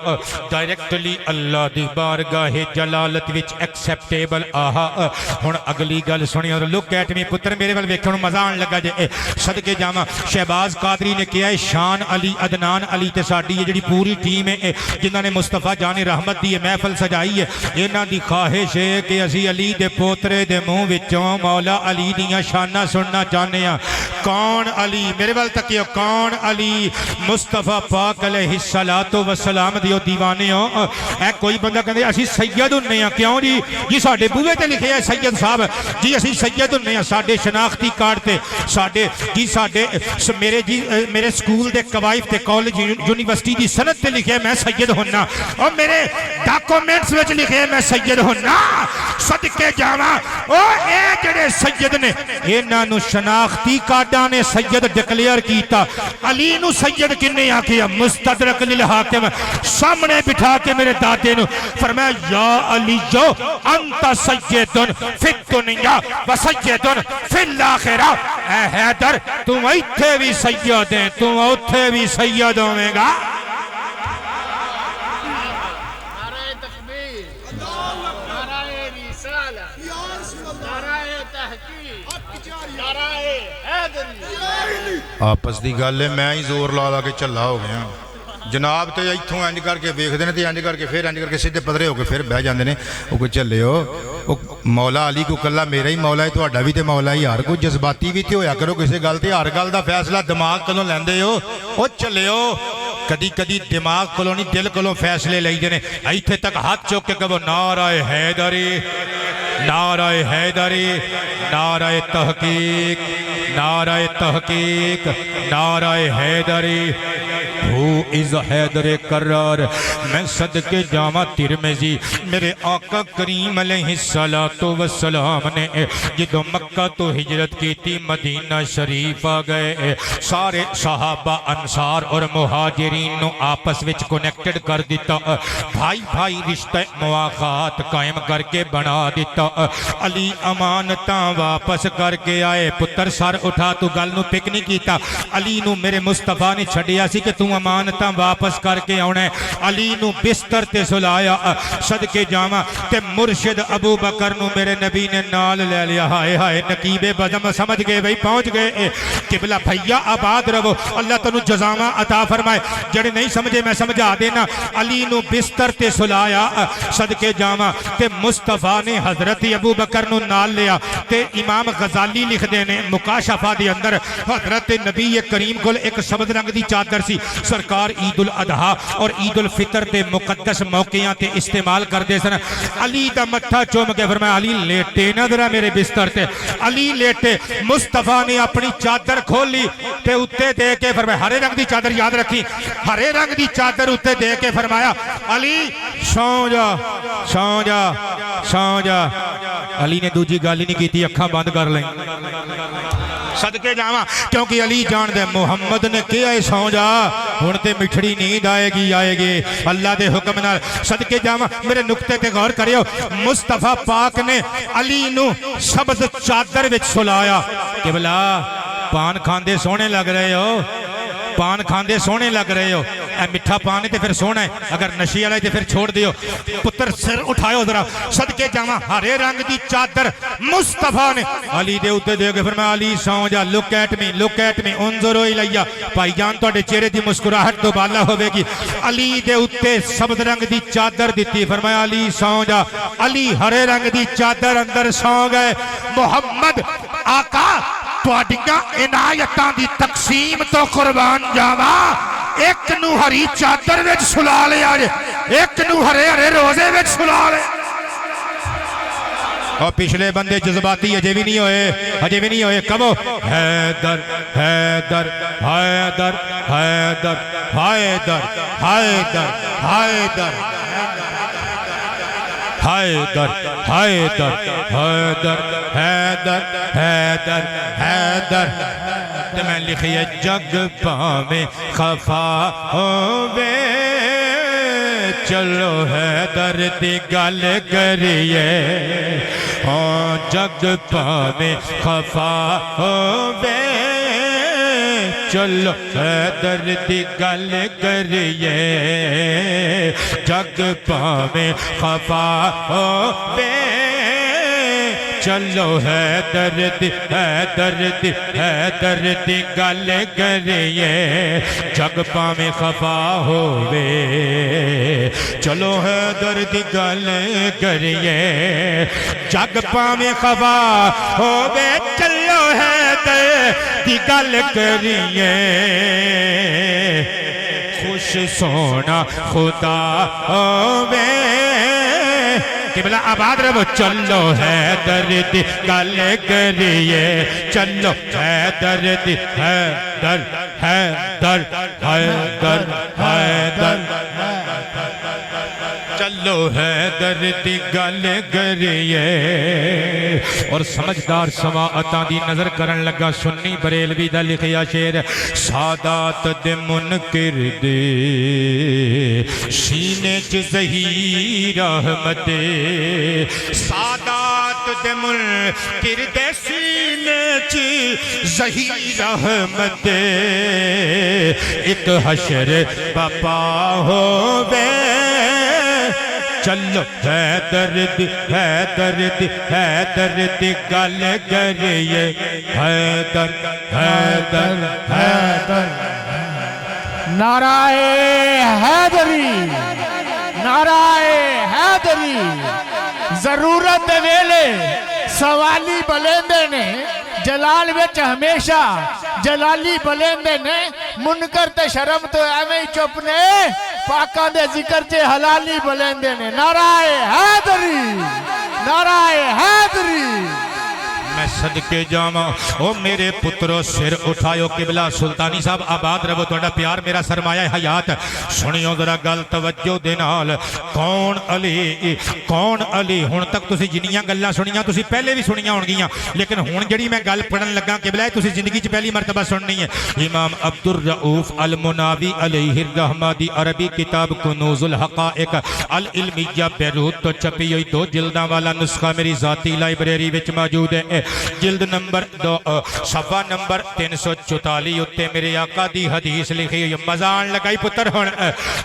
ڈائریکٹلی اللہ دی بارگاہ جلالت وچ ایکسیپٹیبل آہا ہن اگلی گل سنی اور لک ایٹ می پتر میرے ول ویکھن مزہ آن لگا جے صدقے جاواں شہباز قادری نے کیا ہے شان علی عدنان علی تے ساڈی یہ جڑی پوری ٹیم ہے جنہاں نے مصطفیٰ جان رحمت دی محفل سجائی ہے انہاں دی خواہش ہے کہ اسی علی دے پوترے دے منہ وچوں مولا علی دیاں شاناں سننا چاہنے ہاں کون علی میرے وال تکیو کون علی مصطفیٰ پاک علیہ الصلوۃ والسلام دیو دیوانے ہو اے کوئی بندہ کہندے اسی سید ہونے ہاں کیوں جی ساڈے بوئے تے لکھے ہے سید صاحب جی اسی سید ہونے ہاں ساڈے شناختی کارڈ تے ساڈے جی ساڈے میرے سکول دے قوائف تے کالج یونیورسٹی دی سند تے لکھے میں سید ہونا اور میرے ڈاکومنٹس وچ لکھے میں سید ہونا صدقے جاواں او اے جڑے سید نے انہاں نو شناختی کارڈاں نے سید ڈکلیئر کیتا علی نو سید کنے آکھیا مستدرک للحاکم سامنے بٹھا کے میرے دادے نو فرمایا یا علی جو انت سید فی الدنیا و سید فی الاخرہ اے حیدر تم ایتھے بھی سید ہیں تم اوتھے بھی سید ہوئے گا آپس دی گل ہے میں ہی زور لا لا کے چلا ہو گیا جناب تے ایتھوں انج کر کے ویکھدے نے تے انج کر کے پھر انج کر کے سیدھے پدرے ہو کے پھر بہ جاندے نے او کوئی چلے ہو مولا علی کو کلا میرا ہی مولا ہے تہاڈا بھی تے مولا ہی ہر کوئی جذباتی بھی تے ہویا کرو کسے گل تے ہر گل دا فیصلہ دماغ کولوں لیندے ہو او چلے ہو کدی کدی دماغ کولوں نہیں دل کولوں فیصلے لئی نے ایتھے تک ہاتھ چوک کے کہو نعرہ حیدری نعرہ حیدری نعرہ تحقیق نعرہ تحقیق نعرہ حیدری ہو از حیدر کرار میں صدقے جاواں ترمذی میرے آقا کریم علیہ السلام نے جدو مکہ تو ہجرت کی تھی مدینہ شریف آ گئے سارے صحابہ انصار اور مہاجرین نو آپس وچ کنیکٹڈ کر دیتا بھائی بھائی رشتہ مواخات قائم کر کے بنا دیتا علی امانتاں واپس کر کے آئے پتر سر اٹھا تو گل نو پک نہیں کیتا علی نو میرے مصطفیٰ نے چھڑیا سی کہ تو امانتاں واپس کر کے آنے علی نو بستر تے سلایا صدقے جاواں تے مرشد ابو بکر نو میرے نبی نے نال لے لیا ہائے ہائے نقیب بزم سمجھ گئے بھئی پہنچ گئے قبلہ بھیا آباد رہو اللہ تنو جزاواں عطا فرمائے جڑے نہیں سمجھے میں سمجھا دینا علی نو بستر تے سلایا صدقے جاواں تے مصطفیٰ نے حضرت ابو بکر نو نال لیا تے امام غزالی لکھ دینے مکاشفہ دی اندر حضرت نبی کریم کو ایک سبز رنگ دی چادر سی سرکار عید الاضحیٰ اور عید الفطر تے مقدس موقعیاں تے استعمال کر دے سن علی دا متھا چوم کے فرمایا علی لیٹے نہ ذرا میرے بستر تے علی لیٹے مصطفیٰ نے اپنی چادر کھولی تے اتے دے کے فرمایا ہرے رنگ دی چادر یاد رکھی ہرے رنگ دی چادر اتے دے کے فرمایا علی سو جا سو جا سو جا علی نے دوجی گالی نہیں کی تھی اکھاں بند کر لیں صدقے جاواں کیونکہ علی جان دے محمد نے کیا ہے سو جا ہن تے مٹھڑی نیند آئے گی اللہ دے حکم نال صدقے جاواں میرے نقطے تے غور کریو مصطفیٰ پاک نے علی نو سبز چادر وچ سلایا قبلہ پان کھاندے سونے لگ رہے ہو پان کھاندے سونے لگ رہے ہو اے مٹھا پانی تے پھر سونا ہے اگر نشی والے تے پھر چھوڑ دیو پتر سر اٹھائیو ذرا صدقے جاواں ہرے رنگ دی چادر مصطفیٰ نے علی دے اوتے دے کے فرمایا علی سو جا لک ایٹ می انظروا الیہ بھائی جان تواڈے چہرے دی مسکراہٹ تو بالا ہوے گی علی دے اوتے سبز رنگ دی چادر دتی فرمایا علی سو جا علی ہرے رنگ دی چادر اندر سو گئے محمد آقا تواڈیاں عنایتاں دی تقسیم تو قربان جاواں ایک نو ہری چادر وچ سلا لیا جے ایک نو ہرے ہرے روزے وچ سلا لے اور پچھلے بندے جذباتی اجے بھی نہیں ہوئے کبو حیدر حیدر حیدر حیدر حیدر حیدر حیدر حیدر حیدر حیدر حیدر حیدر حیدر تے میں لکھیا جگ پاویں خفا ہووے چلو حیدر دی گل کریے ہاں جگ پاویں خفا ہووے چلو حیدر دی گل کریے جگ پاویں خفا ہووے چلو حیدر دی گل کریے جگ پاویں خفا ہووے چلو حیدر دی گل کریے جگ پاویں خفا ہووے چلو حیدر دی گل کریے خوش سونا خدا ہووے قبلہ آباد رہو چلو حیدر دی گل کریے چلو حیدر دی حیدر حیدر حیدر حیدر چلو حیدر دی گل کریے اور سمجھدار سماعتاں دی نظر کرن لگا سنی بریلوی دا لکھیا شعر سادات دے منکر دے سینے چ ظہیر احمد سادات دے منکر دے سینے چ ظہیر احمد ایک حشر بپا ہووے چلو حیدر دی گل کریے حیدر حیدر حیدر نعرہ حیدری نعرہ حیدری ضرورت دے ویلے سوالی بلیندے نے جلال وچ ہمیشہ جلالی بلیندے نے منکر تے شرم تو ایویں ہی چپ نے پاکاں دے ذکر چے حلالی بلیندے نے نعرہ حیدری نعرہ حیدری میں میں صدقے جاواں او میرے پترو سر اٹھایو قبلہ سلطانی صاحب آباد رہو تہاڈا پیار میرا سرمایہ حیات سنیو ذرا گل توجہ دے نال کون علی ہن تک تسی جنیاں گلاں سنیاں تسی پہلے بھی سنیاں ہون گیاں لیکن ہن جڑی میں گل پڑھن لگا قبلہ تسی زندگی چ پہلی مرتبہ سننی ہے امام عبد الرؤوف المناوی علیہ الرحمہ دی عربی کتاب کنوز الحقائق العلمیہ بیروت تو چھپی ہوئی 2 جلداں والا نسخہ میری ذاتی لائبریری وچ موجود ہے جلد نمبر 2 صفحہ نمبر 344 اتے میرے آقا دی حدیث لکھی ہوئی مزہ آن لگائی پتر ہن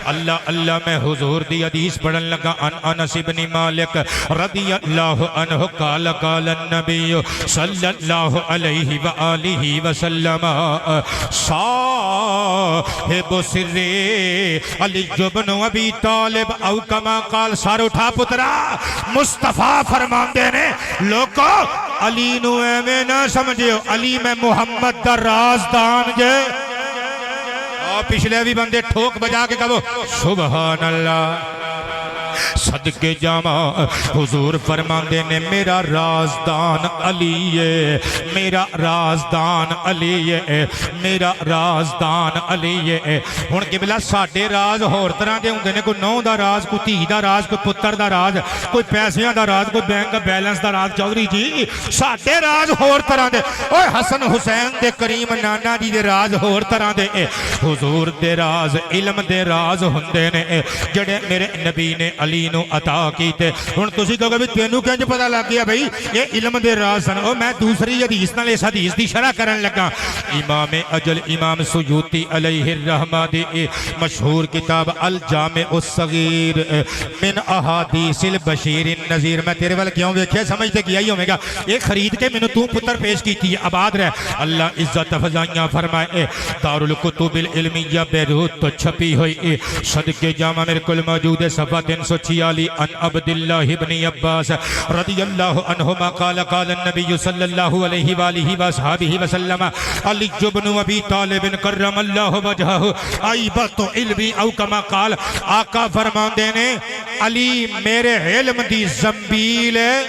اللہ میں حضور دی حدیث پڑھن لگا انس بن مالک رضی اللہ عنہ قال قال النبی صلی اللہ علیہ وآلہ وسلم صاحب سر علی بن ابی طالب او کما قال سار اٹھا پترا مصطفیٰ فرماندے نے لوگو علی نو ایویں نہ سمجھو علی میں محمد دا رازدان جے پچھلے بھی بندے ٹھوک بجا کے کہو سبحان اللہ صدقے جاواں حضور فرماندے نے میرا رازدان علی ہے میرا رازدان علی ہے میرا رازدان علی ہے ہن قبلہ ساڈے راز ہور طرح دے ہوندے نے کوئی نو دا راز کوئی دھی دا راز کوئی پتر دا راز کوئی پیسیاں دا راز کوئی بینک بیلنس دا راز چودھری جی ساڈے راز ہور طرح دے اوے حسن حسین دے کریم نانا جی دے راز ہور طرح دے حضور دے راز علم دے راز ہوندے نے جڑے میرے نبی نے علی نو عطا کیتے ہن تسی کہو گے تینوں کنج پتہ لگ گیا بھئی یہ علم دے راز سن او میں دوسری حدیث نال اس حدیث دی شرح کرن لگا امام اجل امام سیوطی علیہ الرحمہ دی مشہور کتاب الجامع الصغیر من احادیث البشیر النذیر میں تیرے ول کیوں ویکھیا سمجھتے کیا ہی ہوے گا یہ خرید کے مینوں تو پتر پیش کیتی ہے آباد رہ اللہ عزت افزائیاں فرمائے دارالکتب العلمیہ بیروت تو چھپی ہوئی صدقے جامع میرے کل موجود ہے صفحہ 346 عن عبداللہ بن عباس رضی اللہ عنہما قال قال النبی صلی اللہ علیہ وآلہ وآصحابہ وسلم علی بن ابی طالب کرم اللہ وجہہ عیبت علمی او کما قال آقا فرماندے نے علی میرے علم دی زنبیل ہے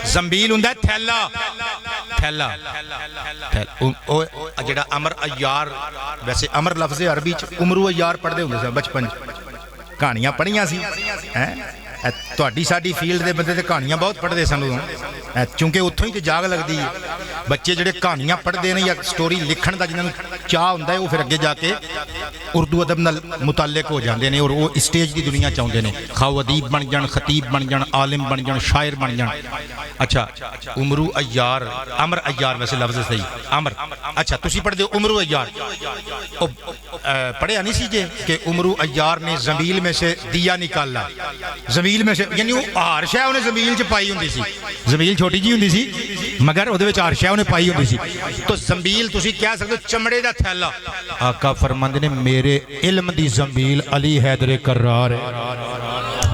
زنبیل ہوندا ہے تھیلا جڑا امر ایار ویسے امر لفظ عربی چ عمرو ایار پڑھدے ہوندے سن بچپن کہانیاں پڑھیاں سی تہاڈی ساڈی فیلڈ دے بندے تے کہانیاں بہت پڑھدے سن چونکہ اتھوں ہی تے جاگ لگدی ہے بچے جڑے کہانیاں پڑھدے نے یا سٹوری لکھن دا جنہاں نوں چاہ ہوندا ہے وہ پھر اگے جا کے اردو ادب نال متعلق ہو جاندے نے اور وہ اسٹیج دی دنیا چاہندے نے خواہ ادیب بن جان خطیب بن جان عالم بن جان شاعر بن جان اچھا عمرو ایار امر ایار ویسے لفظ صحیح امر اچھا تسی پڑھ دے عمرو ایار پڑھیا نہیں سی جے کہ عمرو ایار نے زنبیل میں سے دیا نکالا زنبیل میں سے یعنی وہ ہار شے انہیں زنبیل چ پائی ہوندی سی زنبیل چھوٹی جی ہوندی سی مگر اودے وچ ہار شے انہیں پائی ہوندی سی تو زنبیل تسی کہہ سکدے ہو چمڑے دا تھیلا آقا فرماندے نے میرے علم دی زنبیل علی حیدر کرار ہے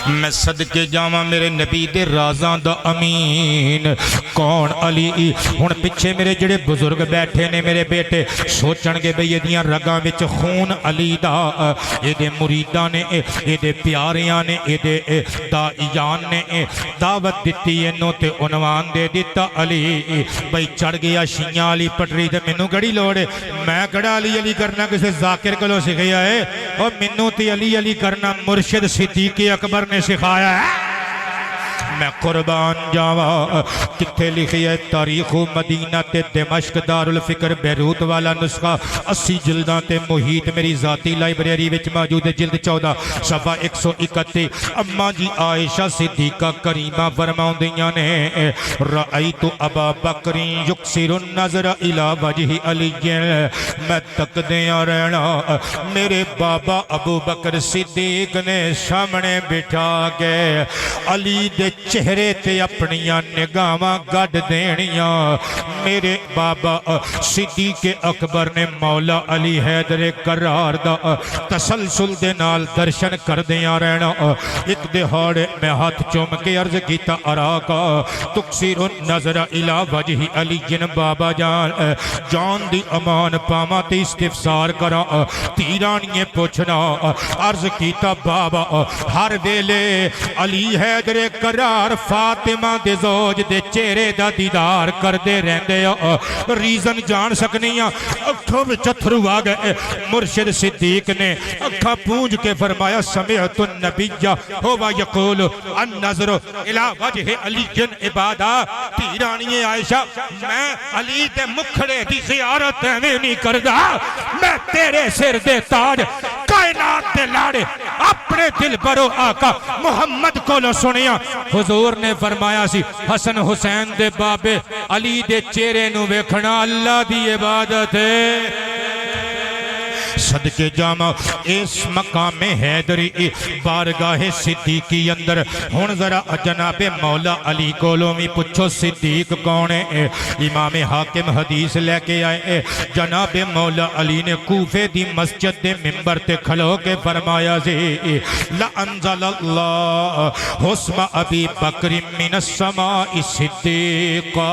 میں صدقے جاواں میرے نبی دے رازاں دا امین کون علی ہن پیچھے میرے جڑے بزرگ بیٹھے نے میرے بیٹے سوچن گے بھئی ایدیاں رگاں وچ خون علی دا اے دے مریداں نے اے دے پیاریاں نے اے دے داعیان نے دعوت دتی اینوں تے عنوان دے دتا علی بھئی چڑھ گیا شیاں علی پٹری تے مینوں کڑی لوڑ ہے میں کڑا علی علی کرنا کسے ذاکر کولوں سکھیا ہے او مینوں تے علی علی کرنا مرشد صدیق اکبر نے سکھایا ہے میں قربان جاواں کتھے لکھی ہے تاریخ مدینہ تے دمشق دارالفکر بیروت والا نسخہ 80 جلداں تے محیط میری ذاتی لائبریری وچ موجود ہے جلد 14 صفحہ 131 اما جی عائشہ صدیقہ کریمہ فرماؤندیاں نے رأیت ابا بکر یکسر النظر الی وجہ علی میں تکدیاں رہنا میرے بابا ابو بکر صدیق نے سامنے بٹھا کے علی دے چہرے تے اپنیاں نگاہاں گڈ دینیاں میرے بابا صدیق اکبر نے مولا علی حیدر کرار دا تسلسل دے نال درشن کر دیاں رہنا ایک دہاڑے میں ہاتھ چوم کے عرض کیتا اراکا تکسیر النظر الی وجہ علی جن بابا جان دی امان پاما تے استفسار کرا تیرانیے پوچھنا عرض کیتا بابا ہر ویلے علی حیدر کرار یار فاطمہ دے زوج دے چہرے دا دیدار کردے رہندے ہو ریزن جان سکنی ہاں اکھوں وچ اتھرو آ گئے مرشد صدیق نے اکھاں پونج کے فرمایا سمعت النبی ہوا یقول النظر الی وجہ علی عبادہ تیرانی عائشہ میں علی دے مکھڑے دی زیارت ایویں نہیں کردا میں تیرے سر دے تاج کائنات دے لاڑے اپنے دل برو آقا محمد کو لو سنیا حضور نے فرمایا سی حسن حسین دے بابے علی دے چہرے نو ویکھنا اللہ دی عبادت ہے صدقے جامع اس مقام حیدری بارگاہ صدیقی اندر ہن ذرا جناب مولا علی کولوں بھی پوچھو صدیق کون ہے امام حاکم حدیث لے کے آئے جناب مولا علی نے کوفے دی مسجد دے منبر تے کھلو کے فرمایا سی لانزل اللہ حسم ابی بکر من السماء صدیقا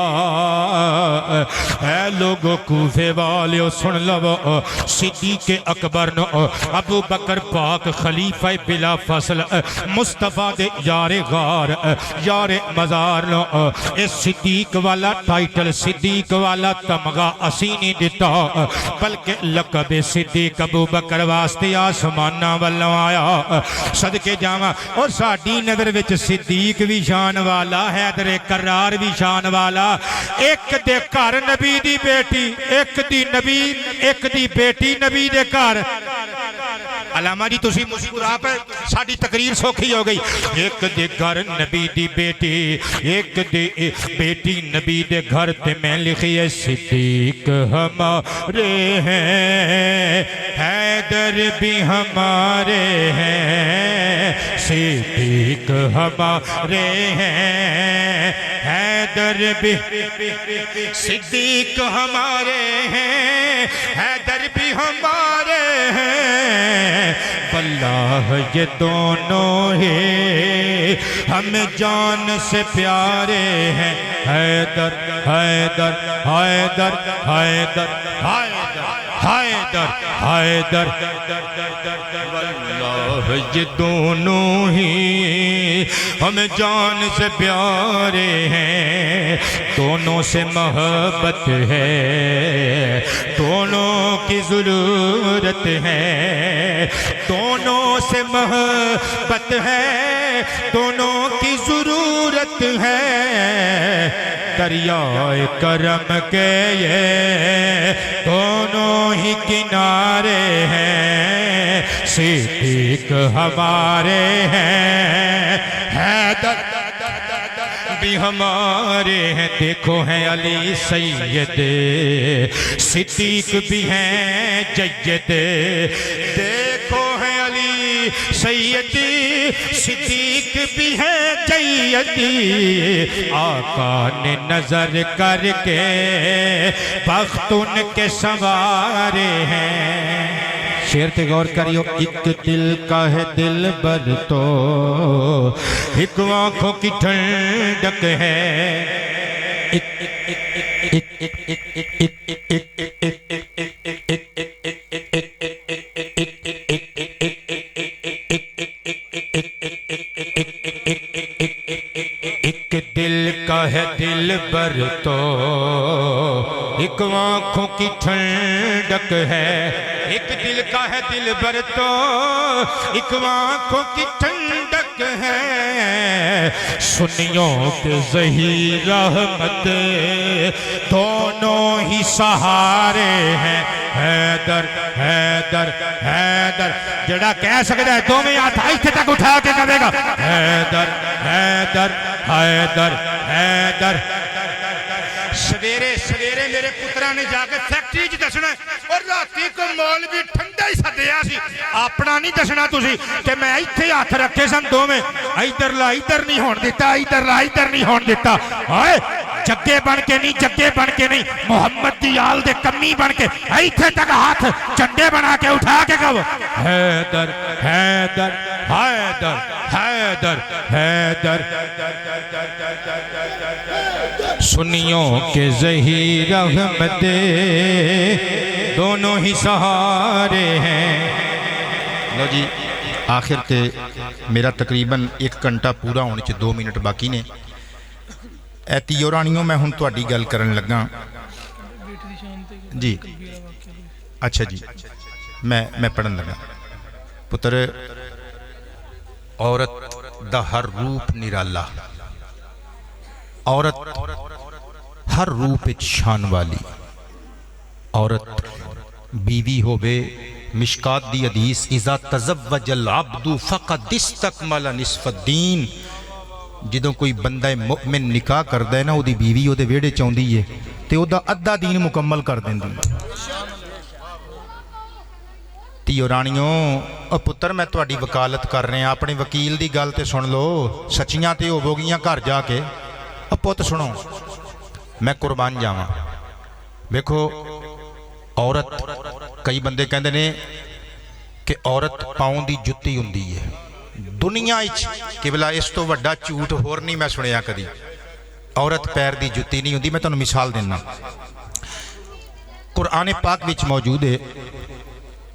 اے لوگو کوفے والے سن لو صدیق اکبر نو ابو بکر پاک خلیفہ بلا فصل مصطفیٰ دے یار غار یار مزار نو اس صدیق والا ٹائٹل صدیق والا تمغہ اسی نہیں دیتا بلکہ لقب صدیق ابو بکر واسطے آسمانہ والوں آیا صدقے جاواں اور ساڈی نظر وچ صدیق بھی شان والا حیدر کرار بھی شان والا ایک دے گھر نبی دی بیٹی ایک دی بیٹی نبی دے گھر علامہ جی تسی مسکرا پہ ساڈی تقریر سوکھی ہو گئی ایک دے گھر نبی دی بیٹی ایک دے بیٹی نبی دے گھر تے میں لکھی ہے صدیق ہمارے ہیں حیدر بھی ہمارے ہیں صدیق ہمارے ہیں حیدر بھی صدیق ہمارے ہیں حیدر بھی ہمارے ہیں واللہ یہ دونوں ہی ہمیں جان سے پیارے ہیں حیدر حیدر حیدر حیدر حیدر حیدر واللہ یہ دونوں ہی ہمیں جان سے پیارے ہیں دونوں سے محبت ہے دونوں کی ضرورت ہے دونوں سے محبت ہے دونوں کی ضرورت ہے دریائے کرم کے یہ دونوں ہی کنارے ہیں صدیق ہمارے ہیں حیدر بھی ہمارے ہیں دیکھو ہیں علی سید صدیق بھی ہیں جید دیکھو ہیں علی سید صدیق بھی ہیں جید آقا نے نظر کر کے بخت ان کے سنوارے ہیں شعر تے غور کریو ایک دل کا ہے دل بر تو ایک آنکھوں کی ٹھنڈک ہے ایک دل کا ہے دل بر تو ایک آنکھوں کی ٹھنڈک ہے ایک دل کا ہے دل بر تو ایک آنکھوں کی ٹھنڈک ہے سنیوں کے ظہیر رحمت دونوں ہی سہارے ہیں حیدر حیدر حیدر جڑا کہہ سکتا ہے دو میں ہاتھ ایتھے تک اٹھا کے کہے گا حیدر حیدر حیدر حیدر سویرے سویرے میرے پترہ نے جا کے فیکٹری جی دسنا اور راتی کو مولوی ٹھنڈا ہی سدیا سی اپنا نہیں دسنا تسی کہ میں ایتھے ہاتھ رکھے سن دو میں ادھر لا ادھر نہیں ہون دیتا ادھر لا ادھر نہیں ہون دیتا ہائے جگے بن کے نہیں محمد دی آل دے کمی بن کے ایتھے تک ہاتھ چنڈے بنا کے اٹھا کے کہو حیدر حیدر حیدر حیدر حیدر سنیوں کے ظہیر رحمت دونوں ہی سہارے ہیں لو جی آخر تے میرا تقریباً 1 گھنٹہ پورا ہونے چ 2 منٹ باقی نے. اے تیو رانیوں میں ہن تہاڈی گل کرن لگا جی. اچھا جی میں پڑھن لگا. پتر عورت دا ہر روپ نرالا, عورت ہر روپ وچ شان والی, عورت بیوی ہووے. مشکات دی حدیث اذا تزوج العبد فقد استکمل نصف الدین. جدوں کوئی بندہ مؤمن نکاح کردا ہے نا, وہ دی بیوی وہ دے ویڑے چاہندی ہے تے او دا ادھا دین مکمل کر دیندی. تیو رانیوں او پتر میں تہاڈی وکالت کر رہے ہیں, اپنے وکیل دی گل تے سن لو, سچیاں تے ہوو گیاں گھر جا کے. او پت سنو, میں قربان جاواں. دیکھو عورت, کئی بندے کہندے نے کہ عورت پاؤں دی جُتی ہوندی ہے. دنیا وچ قبلہ اس تو وڈا جھوٹ ہور نہیں میں سنیا کدی. عورت پیر دی جُتی نہیں ہوندی. میں تانوں مثال دینا, قرآن پاک وچ موجود ہے.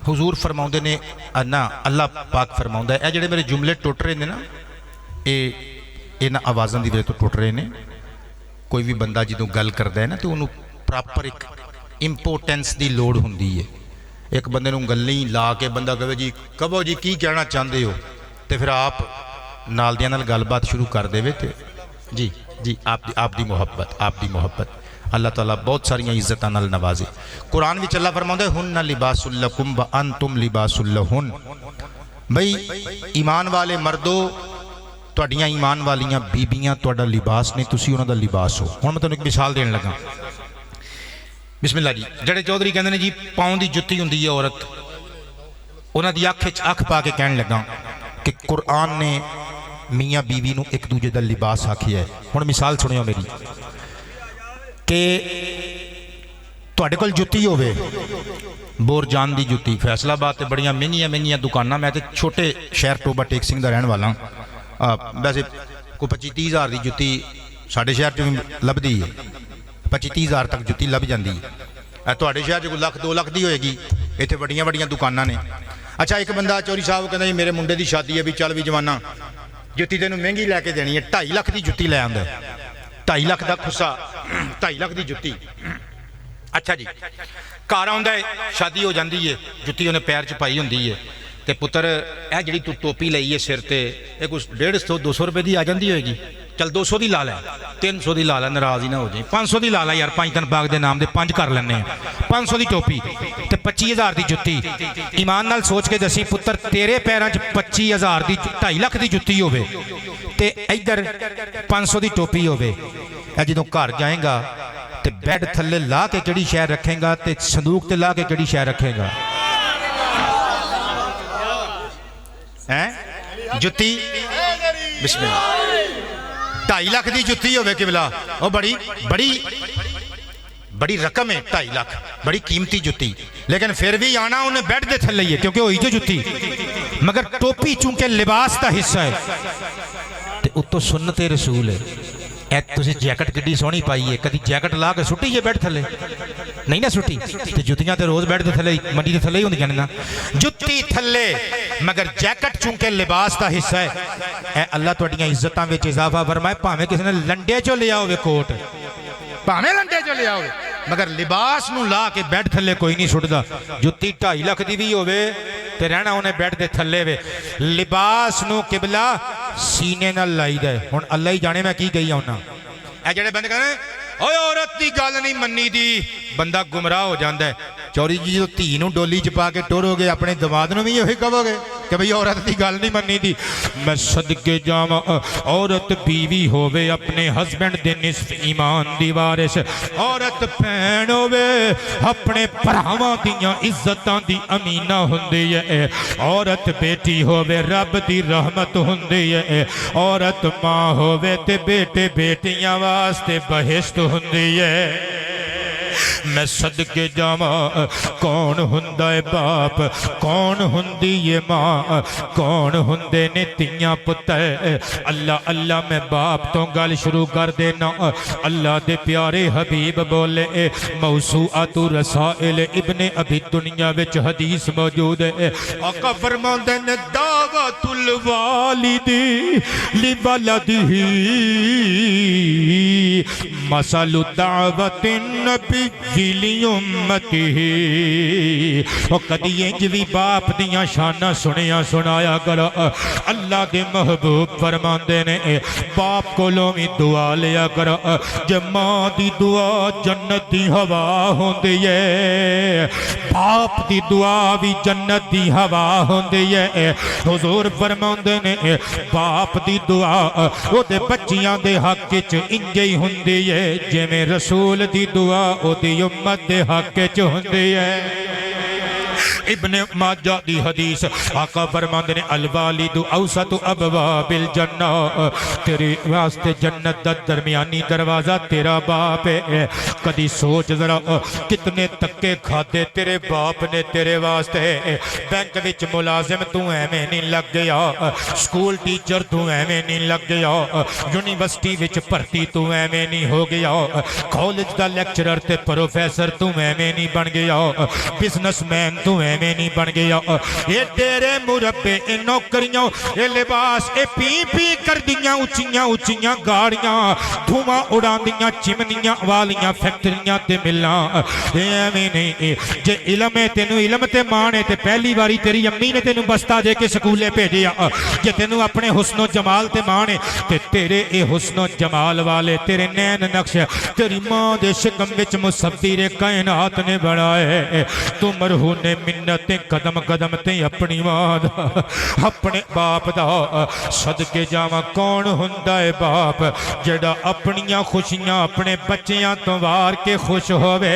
حضور فرماؤندے نے انا اللہ پاک فرماؤندا ہے, اے جڑے میرے جملے ٹوٹ رہے نے نا, انہاں آوازاں دی وجہ تو ٹوٹ رہے نے. کوئی بھی بندہ جدوں گل کردا ہے نا تو انہوں پراپر ایک امپورٹینس دی لوڑ ہوندی ہے. ایک بندے نوں گلیں لا کے بندہ کہے جی کہو جی کی کہنا چاہندے ہو, تے پھر آپ نال دیاں نال گل بات شروع کر دے تے جی جی آپ دی محبت اللہ تعالیٰ بہت ساریاں عزتاں نال نوازے. قرآن وچ اللہ فرماوندا ہے ہن لباس لکم وانتم لباس لہن. بھئی ایمان والے مردو, تہاڈیاں ایمان والیاں بیبیاں تہاڈا لباس نے, تسی انہاں دا لباس ہو. ہن میں تانوں ایک مثال دین لگا. بسم اللہ جی. جڑے چودھری کہندے نے جی پاؤں دی جُتی ہوندی ہے عورت, انہاں دی اکھ وچ اکھ پا کے کہن لگا کہ قرآن نے میاں بیوی نو ایک دوجے دا لباس آکھیا ہے. ہن مثال سنیو میری, کہ تہاڈے کول جُتی ہووے, بور جان دی جُتی, فیصلہ آباد تے بڑیاں مہنگیاں دکاناں. میں تے چھوٹے شہر ٹوبہ ٹیک سنگھ دا رہن والا. ویسے کوئی 25-30 ہزار دی جُتی ساڈے شہر چ لبدی ہے, 25-30 ہزار تک جُتی لب جاندی ہے. تہاڈے شہر چ کوئی 1-2 لاکھ دی ہوئے گی. اتنے بڑیاں دکاناں نے. اچھا ایک بندہ چوری صاحب کہندا جی میرے منڈے دی شادی ہے, بھی چل بھی جوانا جُتی تینوں مہنگی لے کے دینی ہے, 2.5 لاکھ دی جُتی لے آندا ہے. 2.5 لاکھ دا خُسا, 2.5 لاکھ دی جُتی. اچھا جی گھر آندا ہے, شادی ہو جاندی ہے, جُتی انہیں پیر چ پائی ہوندی ہے. تے پتر اے جڑی تو ٹوپی لئی ہے سر تے, اے کچھ 150-200 روپے دی آ جاندی ہوئے گی. چل 200 دی لا لے, 300 دی لا لے, ناراض ہی نہ ہو جائیں. 500 دی لا لے یار, 5 دن باغ دے نام دے 5 کر لینے ہیں. 500 دی ٹوپی تے 25,000 دی جُتی. ایمان نال سوچ کے دسی پتر, تیرے پیراں چ 25,000 دی 2.5 لاکھ دی جُتی ہوے تے ادھر 500 دی ٹوپی ہوے. اے جدوں گھر جائیں گا تے بیڈ تھلے لا کے کیڑی شے رکھیں گا تے صندوق تے لا کے کیڑی شے رکھے گا؟ جُتی بسم اللہ 2.5 لاکھ دی جُتی ہوے قبلہ, او بڑی رقم ہے. 2.5 لاکھ بڑی قیمتی جُتی, لیکن پھر بھی آنا انہیں بیڈ دے تھلے ہے کیونکہ ہوئی جو جُتی. مگر ٹوپی چونکہ لباس دا حصہ ہے تے اتو سنت رسول ہے. اے تسی جیکٹ کڈی سونی پائی ہے, کدی جیکٹ لا کے سٹی ہے بیڈ تھلے نہیں نہ سٹی. تے جُتیاں تے روز بیڈ دے تھلے منڈی دے تھلے ہی ہوندیاں نے نا, جُتی تھلے. مگر جیکٹ چونکہ لباس دا حصہ ہے. اے اللہ تہاڈیاں عزتاں وچ اضافہ فرمائے, بھاویں کسی نے لنڈے چوں لیا ہوے کوٹ, بھاویں لنڈے چوں لیا ہوے, مگر لباس نو لا کے بیڈ تھلے کوئی نہیں سٹدا. جُتی 2.5 لاکھ دی بھی ہوے تے رہنا انہیں بیڈ دے تھلے وے. لباس نو قبلہ سینے نال لائی دے. ہن اللہ ہی جانے میں کی گئی ہونا. اے جڑے بندے کہنے اوے عورت دی گل نہیں منی دی, بندہ گمراہ ہو جاندا ہے. چوری جی جو دھی نو ڈولی چ پا کے ٹورو گے, اپنے دماد نو بھی یہی کہو گے کہ بھئی عورت دی گل نہیں منی دی. میں صدقے جاواں عورت بیوی ہووے اپنے ہسبینڈ دے نصف ایمان دی وارث, عورت بہن ہووے اپنے بھراواں دیاں عزتاں دی امینہ ہوندی ہے, عورت بیٹی ہووے رب دی رحمت ہوندی ہے, عورت ماں ہووے تے بیٹے بیٹیاں واسطے بہشت ہوندی ہے. میں صدقے جاواں کون ہوندا ہے باپ کون ہوندی ہے ماں کون ہوندے نے تیاں پتر اللہ اللہ میں باپ تو گل شروع کر دینا اللہ دے پیارے حبیب بولے موسوعۃ رسائل ابن ابی دنیا وچ حدیث موجود ہے آقا فرماندے نے دعوت الوالد لولدہ مثل دعوت النبی لامتہ او کدی انج وی باپ دیاں شاناں سنیا سنایا کر اللہ دے محبوب فرماندے نے باپ کولوں وی دعا لیا کر جے ماں دی دعا جنت دی ہوا ہوندی ہے باپ دی دعا بھی جنت دی ہوا ہوندی ہے حضور فرماندے نے باپ دی دعا او دے بچیاں دے حق وچ انج ہی ہوندی ہے جویں رسول دی دعا او دی امت دے حق وچ ہوندی ہے ابن ماجہ دی حدیث آقا فرماندے نے الوالد اوسط ابواب الجنہ تیرے واسطے جنت دا درمیانی دروازہ تیرا باپ ہے کدی سوچ ذرا کتنے تکے کھاتے تیرے باپ نے تیرے واسطے بینک وچ ملازم تو ایویں نہیں لگ گیا سکول ٹیچر تو ایویں نہیں لگ گیا یونیورسٹی وچ بھرتی تو ایویں نہیں ہو گیا کالج دا لیکچرر تے پروفیسر تو ایویں نہیں بن گیا بزنس مین تو ایویں نہیں بن گیا اے تیرے مربے اے نوکریاں اے لباس اے پی پی کر دیاں اچھیاں اچھیاں گاڑیاں دھواں اڑان دیاں چمنیاں والیاں فیکٹریاں تے ملاں ایویں نہیں جے علم ہے تینوں علم تے مانے تے پہلی باری تیری امی نے تینوں بستہ دے کے سکولے بھیجیا جے تینوں اپنے حسن و جمال تے مانے تے تیرے اے حسن و جمال والے تیرے نین نقش تیری ماں دے شکم وچ مصور کائنات نے بڑھائے تو مرہون منتیں قدم قدم تے اپنی ماں دا اپنے باپ دا صدقے جاواں کون ہوندا ہے باپ جڑا اپنیاں خوشیاں اپنے بچیاں تو وار کے خوش ہووے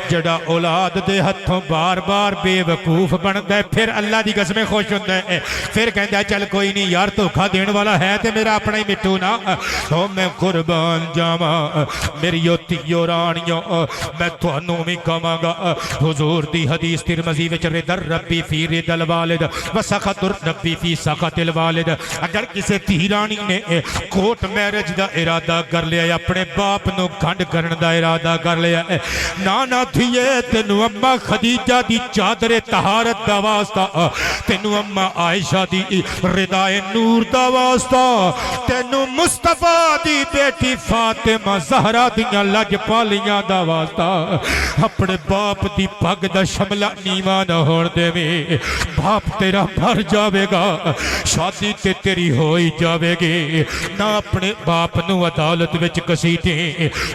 جڑا اولاد دے ہتھوں بار بار بے وقوف بندا ہے پھر اللہ دی قسمیں خوش ہوندا ہے پھر کہندا ہے چل کوئی نہیں یار دھوکھا دین والا ہے تے میرا اپنا ہی مٹھو نا او میں قربان جاواں میری تیو رانیوں میں تھانوں وی کہاں گا حضور دی حدیث ترمذی وچ رضا ربی فی رضا الوالد و سخط ربی فی سخط الوالد اگر کسی دھی رانی نے کوٹ میرج دا ارادہ کر لیا اپنے باپ نو گھنڈ کرن دا ارادہ کر لیا نانا دھیے تینو اما خدیجہ دی چادر طہارت دا واسطہ تینو اما عائشہ دی رضا نور دا واسطہ تینو مصطفیٰ دی بیٹی فاطمہ زہرا دیاں لج پالیاں دا واسطہ اپنے باپ دی پگ دا شملہ نیوان نہ ہون دے میں باپ تیرا مر جاوے گا شادی تے تیری ہوئی جاوے گی نہ اپنے باپ نو عدالت وچ کسیٹے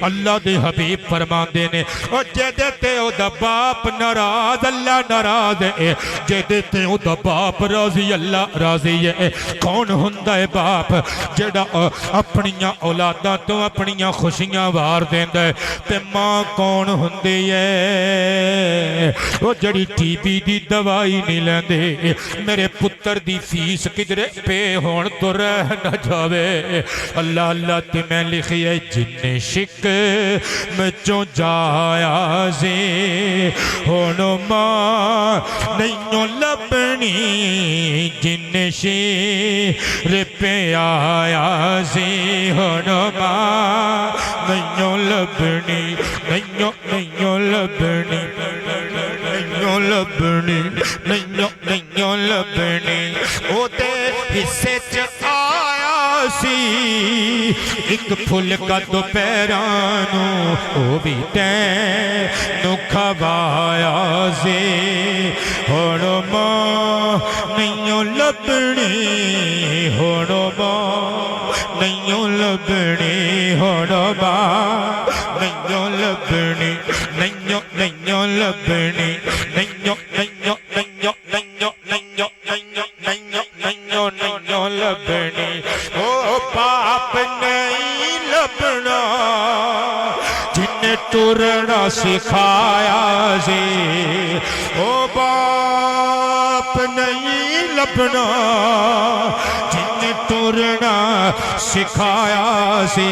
اللہ دے حبیب فرمان دے نے او جے دیتے او دا باپ ناراض اللہ ناراض ہے جے دیتے او دا باپ راضی اللہ راضی ہے کون ہوندا ہے باپ جڑا اپنیاں اولاداں تو اپنیاں خوشیاں وار دیندا ہے تے ماں کون ہوندی ہے او جڑی ٹی بی دی دوائی نہیں لیندے میرے پتر دی فیس کدرے پے ہون تو رہ نہ جاوے اللہ اللہ تے میں لکھی ہے جن شک میں چوں جایا زی ہونو ماں نہیں لبنی جن شیر پہ آیا زی ہونو ماں نہیں لبنی نہیں لبنی لبنی نہیں لبنی او تے حصے چ آیا سی ایک پھل کا دوپہرانو او بھی تینو کھوایا سی ہونو ماں نہیں لبنی ہونو ماں نہیں لبنی ہونو ماں نہیں لبنی نہیں لبنی نہیں لبنی او باپ نہیں لبنا جن ٹرنا سکھایا سی او باپ نہیں لبنا جن ٹرنا سکھایا سی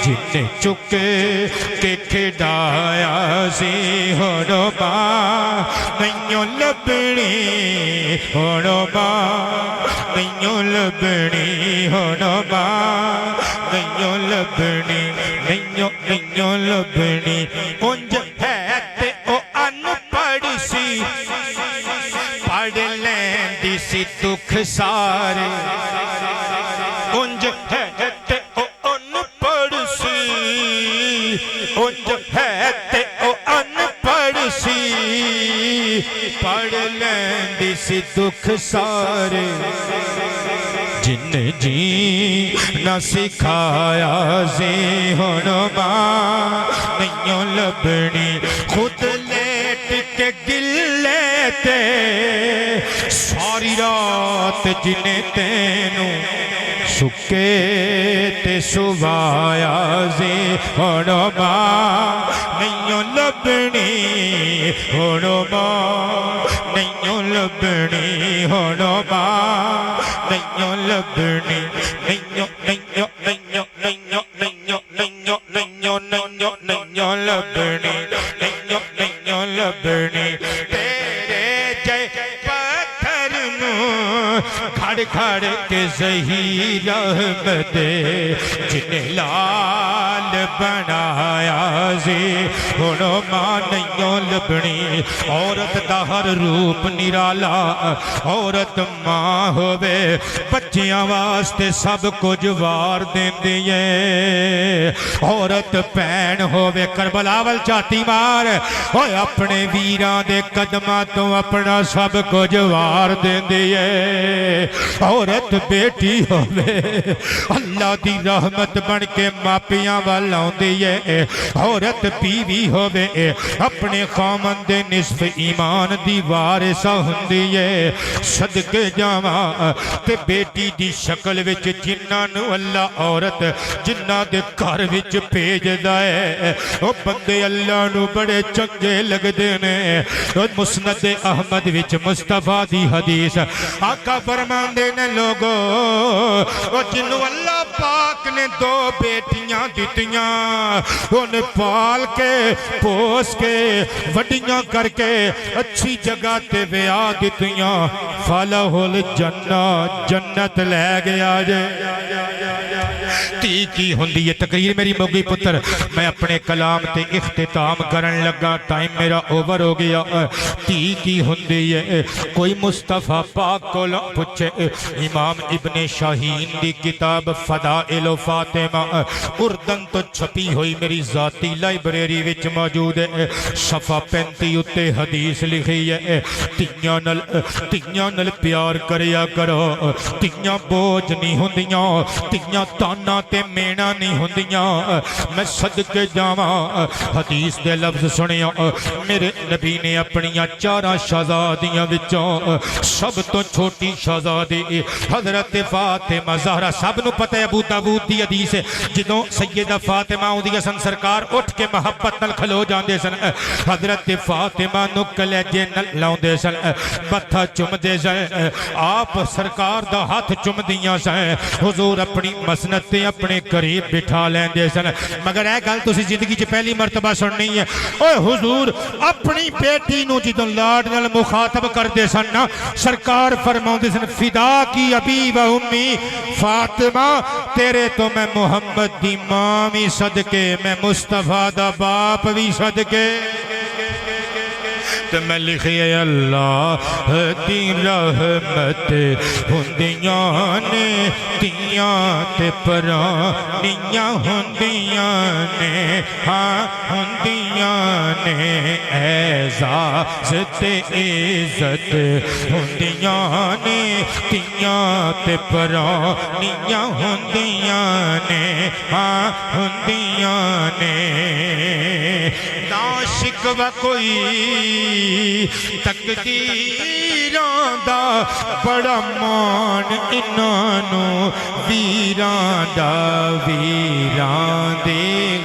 جن چک کے کھڈایا سی ہن ماں نہیں لبنی ہن ماں نہیں لبنی ہن ماں نہیں لبنی نہیں لبنی انج ہے تے او ان پڑھ سی پڑھ لیندی سی دکھ سارے انج ہے تے او ان پڑھ سی انج ہے تے او ان پڑھ سی پڑھ لیندی سی دکھ سارے جن جی نہ سکھایا سی ہن ماں نہیں لبنی خود لیٹ کے گلے تے ساری رات جنے تینوں سکے تے سوایا سی ہن ماں نہیں لبنی ہن ماں نہیں لبنی ہن ماں نہیں لبنی لبنی تیرے جے پتھر نو کھڑ کھڑ کے زہیر احمد جن لال بنایا سی ہن ماں نہیں لبنی عورت دا ہر روپ نرالا عورت ماں ہووے بچیاں واسطے سب کچھ وار دیندی ہے عورت بہن ہووے کربلا ول چاتی مار اوے اپنے ویراں دے قدماں تو اپنا سب کچھ وار دیندی ہے عورت بیٹی ہووے اللہ دی رحمت بن کے ماپیاں وال آوندی ہے عورت بیوی ہووے اپنے خامن دے نصف ایمان دی وارث ہوندی ہے صدقے جاواں تے بیٹی دی شکل وچ جنہاں نو اللہ عورت جنہاں دے گھر وچ بھیجدا ہے او بندے اللہ نو بڑے چنگے لگدے نے مسند احمد وچ مصطفیٰ دی حدیث آقا فرماندے نے لوگو او جنوں اللہ پاک نے دو بیٹیاں دتیاں ان پال کے پوس کے وڈیاں کر کے اچھی جگہ تے ویاہ دتیاں فالہ الجنہ جنت لے گیا جے تی کی ہوندی ہے تقریر میری موگی پتر میں اپنے کلام تے اختتام کرن لگا ٹائم میرا اوور ہو گیا تی کی ہوندی ہے کوئی مصطفیٰ پاک کو پوچھے امام ابن شاہین دی کتاب فضائل فاطمہ اردن تو چھپی ہوئی میری ذاتی لائبریری وچ موجود ہے صفحہ 35 اتے حدیث لکھی ہے تیاں نل پیار کریا کرو تیاں بوجھ نہیں ہوندیاں تیاں تانا تے مینا نہیں ہوندیاں میں صدقے جاواں حدیث دے لفظ سنیا میرے نبی نے اپنیاں 4 شہزادیاں وچوں سب تو چھوٹی شہزادی حضرت فاطمہ زہرا سب نو پتہ ہے ابو داؤد دی حدیث ہے جدوں سیدہ فاطمہ اوندی سن سرکار اٹھ کے محبت نال کھلو جاندے سن حضرت فاطمہ نو کلیجے نال لاوندے سن متھا چومدے سن آپ سرکار دا ہاتھ چومدیاں سن حضور اپنی مسند تے اپنے قریب بٹھا لیندے سن مگر اے گل تسی زندگی چ پہلی مرتبہ سننی ہے اوے حضور اپنی بیٹی نو جدوں لاڈ نال مخاطب کردے سن نا سرکار فرماوندے سن فدا کی ابی و امی فاطمہ تیرے تو میں محمد دی ماں بھی صدقے میں مصطفیٰ دا باپ بھی صدقے تو میں لکھے اللہ دی رحمت ہوندیاں نے تیاں تے پرانیاں ہوندیاں نے ہاں ہوندیاں نے اعزاز تے عزت ہوندیاں نے تیاں تے پرانیاں ہوندیاں نے ہاں ہوندیاں نے نا شکوہ کوئی تقدیراں دا بڑا مان انہاں نو ویراں دا ویراں دے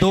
2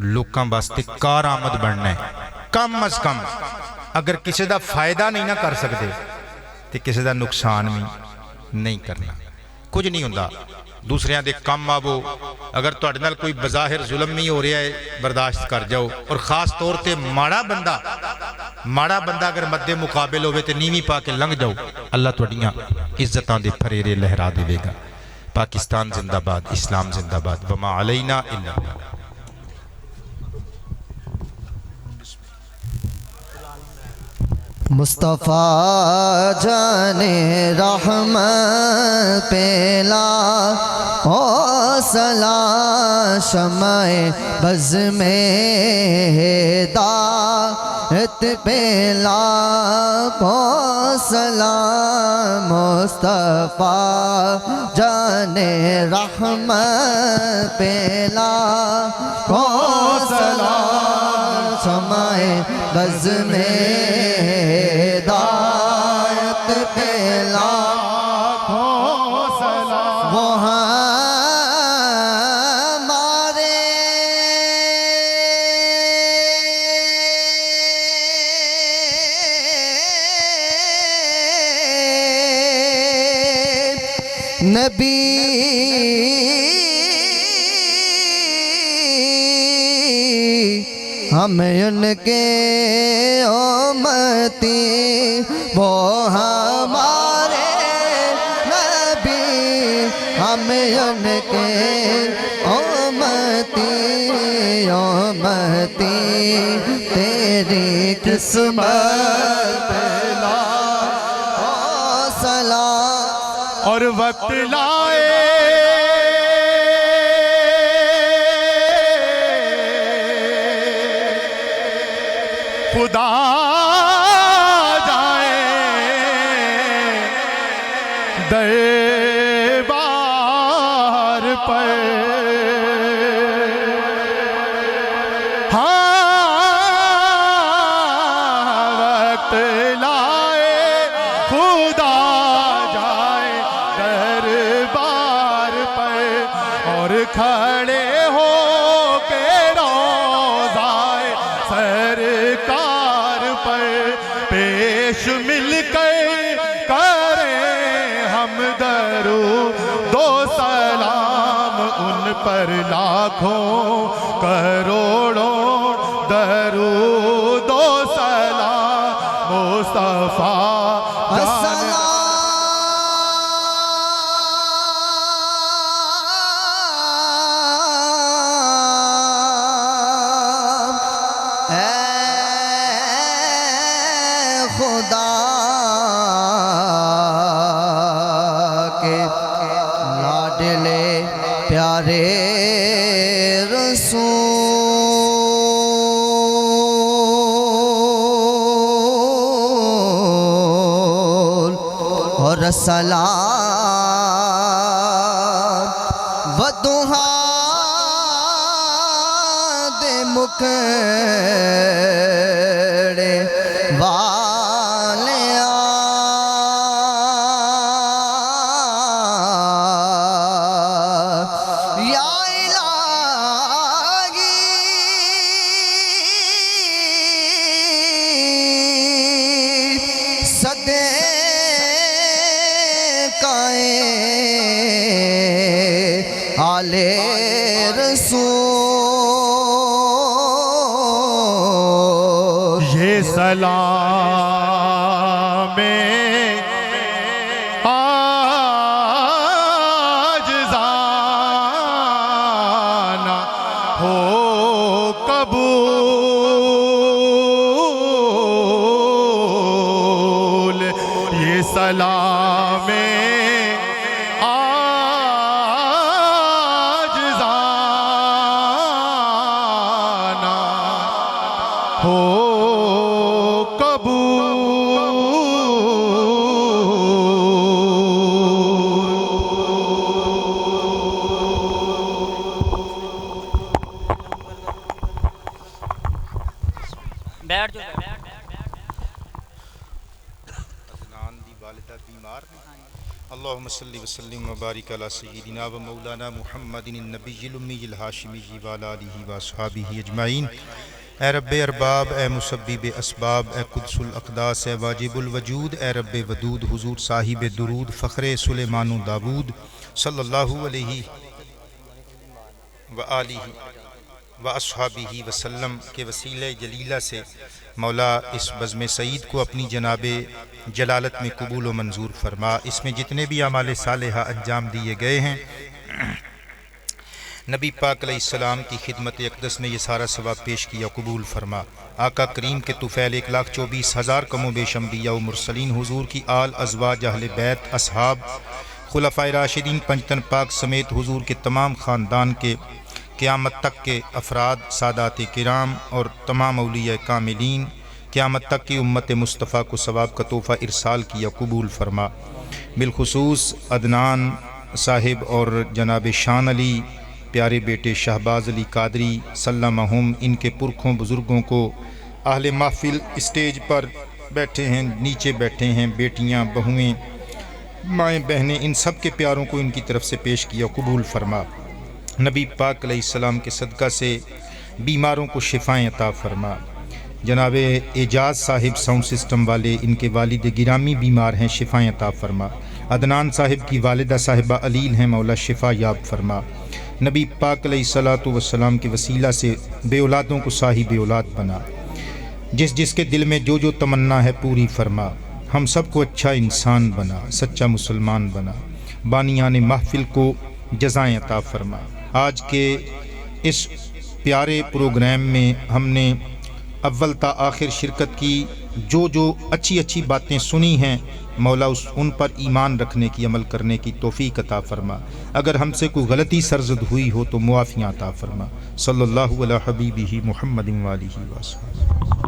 ਲੋਕਾਂ ਵਾਸਤੇ ਕਾਰਾਮਦ ਬਣਨਾ ਹੈ। ਕਮ ਅਜ਼ ਕਮ ਅਗਰ ਕਿਸੇ ਦਾ ਫਾਇਦਾ ਨਹੀਂ ਨਾ ਕਰ ਸਕਦੇ ਤੇ ਕਿਸੇ ਦਾ ਨੁਕਸਾਨ ਵੀ ਨਹੀਂ ਕਰਨਾ। ਕੁਝ ਨਹੀਂ ਹੁੰਦਾ, ਦੂਸਰਿਆਂ ਦੇ ਕੰਮ ਆਵੋ। ਅਗਰ ਤੁਹਾਡੇ ਨਾਲ ਕੋਈ ਬਜ਼ਾਹਿਰ ਜ਼ੁਲਮ ਨਹੀਂ ਹੋ ਰਿਹਾ ਹੈ, ਬਰਦਾਸ਼ਤ ਕਰ ਜਾਓ। ਔਰ ਖਾਸ ਤੌਰ ਤੇ ਮਾੜਾ ਬੰਦਾ ਅਗਰ ਮੱਦੇ ਮੁਕਾਬਲ ਹੋਵੇ ਤੇ ਨੀਵੀਂ ਪਾ ਕੇ ਲੰਘ ਜਾਓ, ਅੱਲਾਹ ਤੁਹਾਡੀਆਂ ਇੱਜ਼ਤਾਂ ਦੇ ਫਰੇਰੇ ਲਹਿਰਾ ਦੇਵੇਗਾ। پاکستان زندہ باد، اسلام زندہ باد، وما علینا الا مصطفیٰ جان رحمت پیلا حوصلہ شمع بز میں ہدایت پیلا حوصلہ مصطفیٰ جان رحمت پیلا حوصلہ شمع بز میں ہدایت پیلا وہ ہمارے نبی ہمیں ان کے امتی، وہ ہمارے نبی ہمیں ان کے امتی، تیری قسمت پہلا حوصلہ اور وقت لائے خدا جائے دربار پر، وقت لائے خدا جائے دربار پر، اور کھڑے ہو کے روضائے سرکار پر پیش مل کر کریں ہم درود و سلام، ان پر لاکھوں کروڑوں درود و سلام، مصطفیٰ جان خدا کے لاڈلے پیارے رسول اور سلام و دعا دے مکڑے آلے رسول یہ سلام عاجزانہ ہو قبول، یہ سلام ہو قبول۔ صل وسلم وبارک علی سیدنا و مولانا محمد النبی الامی الہاشمی وعلی آلہ واصحابہ اجمعین۔ اے رب ارباب، اے مسبب اسباب، اے قدس الاقداس، اے واجب الوجود، اے رب ودود، حضور صاحب درود، فخر سلیمان و داود صلی اللہ علیہ وآلہ واصحابہ وسلم کے وسیلہ جلیلہ سے مولا اس بزم سعید کو اپنی جناب جلالت میں قبول و منظور فرما۔ اس میں جتنے بھی اعمال صالحہ انجام دیے گئے ہیں، نبی پاک علیہ السلام کی خدمت اقدس میں یہ سارا ثواب پیش کیا، قبول فرما۔ آقا کریم کے طفیل 1,24,000 کم و بیش انبیاء و مرسلین، حضور کی آل، ازواج، اہل بیت، اصحاب، خلفائے راشدین، پنجتن پاک سمیت حضور کے تمام خاندان کے قیامت تک کے افراد، سادات کرام اور تمام اولیاء کاملین، قیامت تک کی امت مصطفیٰ کو ثواب کا تحفہ ارسال کیا، قبول فرما۔ بالخصوص عدنان صاحب اور جناب شان علی پیارے بیٹے شہباز علی قادری سلمہم، ان کے پرکھوں بزرگوں کو، اہل محفل اسٹیج پر بیٹھے ہیں، نیچے بیٹھے ہیں، بیٹیاں، بہویں، مائیں، بہنیں، ان سب کے پیاروں کو ان کی طرف سے پیش کیا، قبول فرما۔ نبی پاک علیہ السلام کے صدقہ سے بیماروں کو شفائیں عطا فرما۔ جناب اعجاز صاحب ساؤنڈ سسٹم والے، ان کے والد گرامی بیمار ہیں، شفائیں عطا فرما۔ عدنان صاحب کی والدہ صاحبہ علیل ہیں، مولا شفا یاب فرما۔ نبی پاک علیہ السلام کے وسیلہ سے بے اولادوں کو صاحب اولاد بنا، جس جس کے دل میں جو جو تمنا ہے پوری فرما۔ ہم سب کو اچھا انسان بنا، سچا مسلمان بنا، بانیان محفل کو جزائیں عطا فرما۔ آج کے اس پیارے پروگرام میں ہم نے اول تا آخر شرکت کی، جو جو اچھی اچھی باتیں سنی ہیں مولا ان پر ایمان رکھنے کی، عمل کرنے کی توفیق عطا فرما۔ اگر ہم سے کوئی غلطی سرزد ہوئی ہو تو معافیاں عطا فرما۔ صلی اللہ علی حبیبہ محمد و آلہ وسلم۔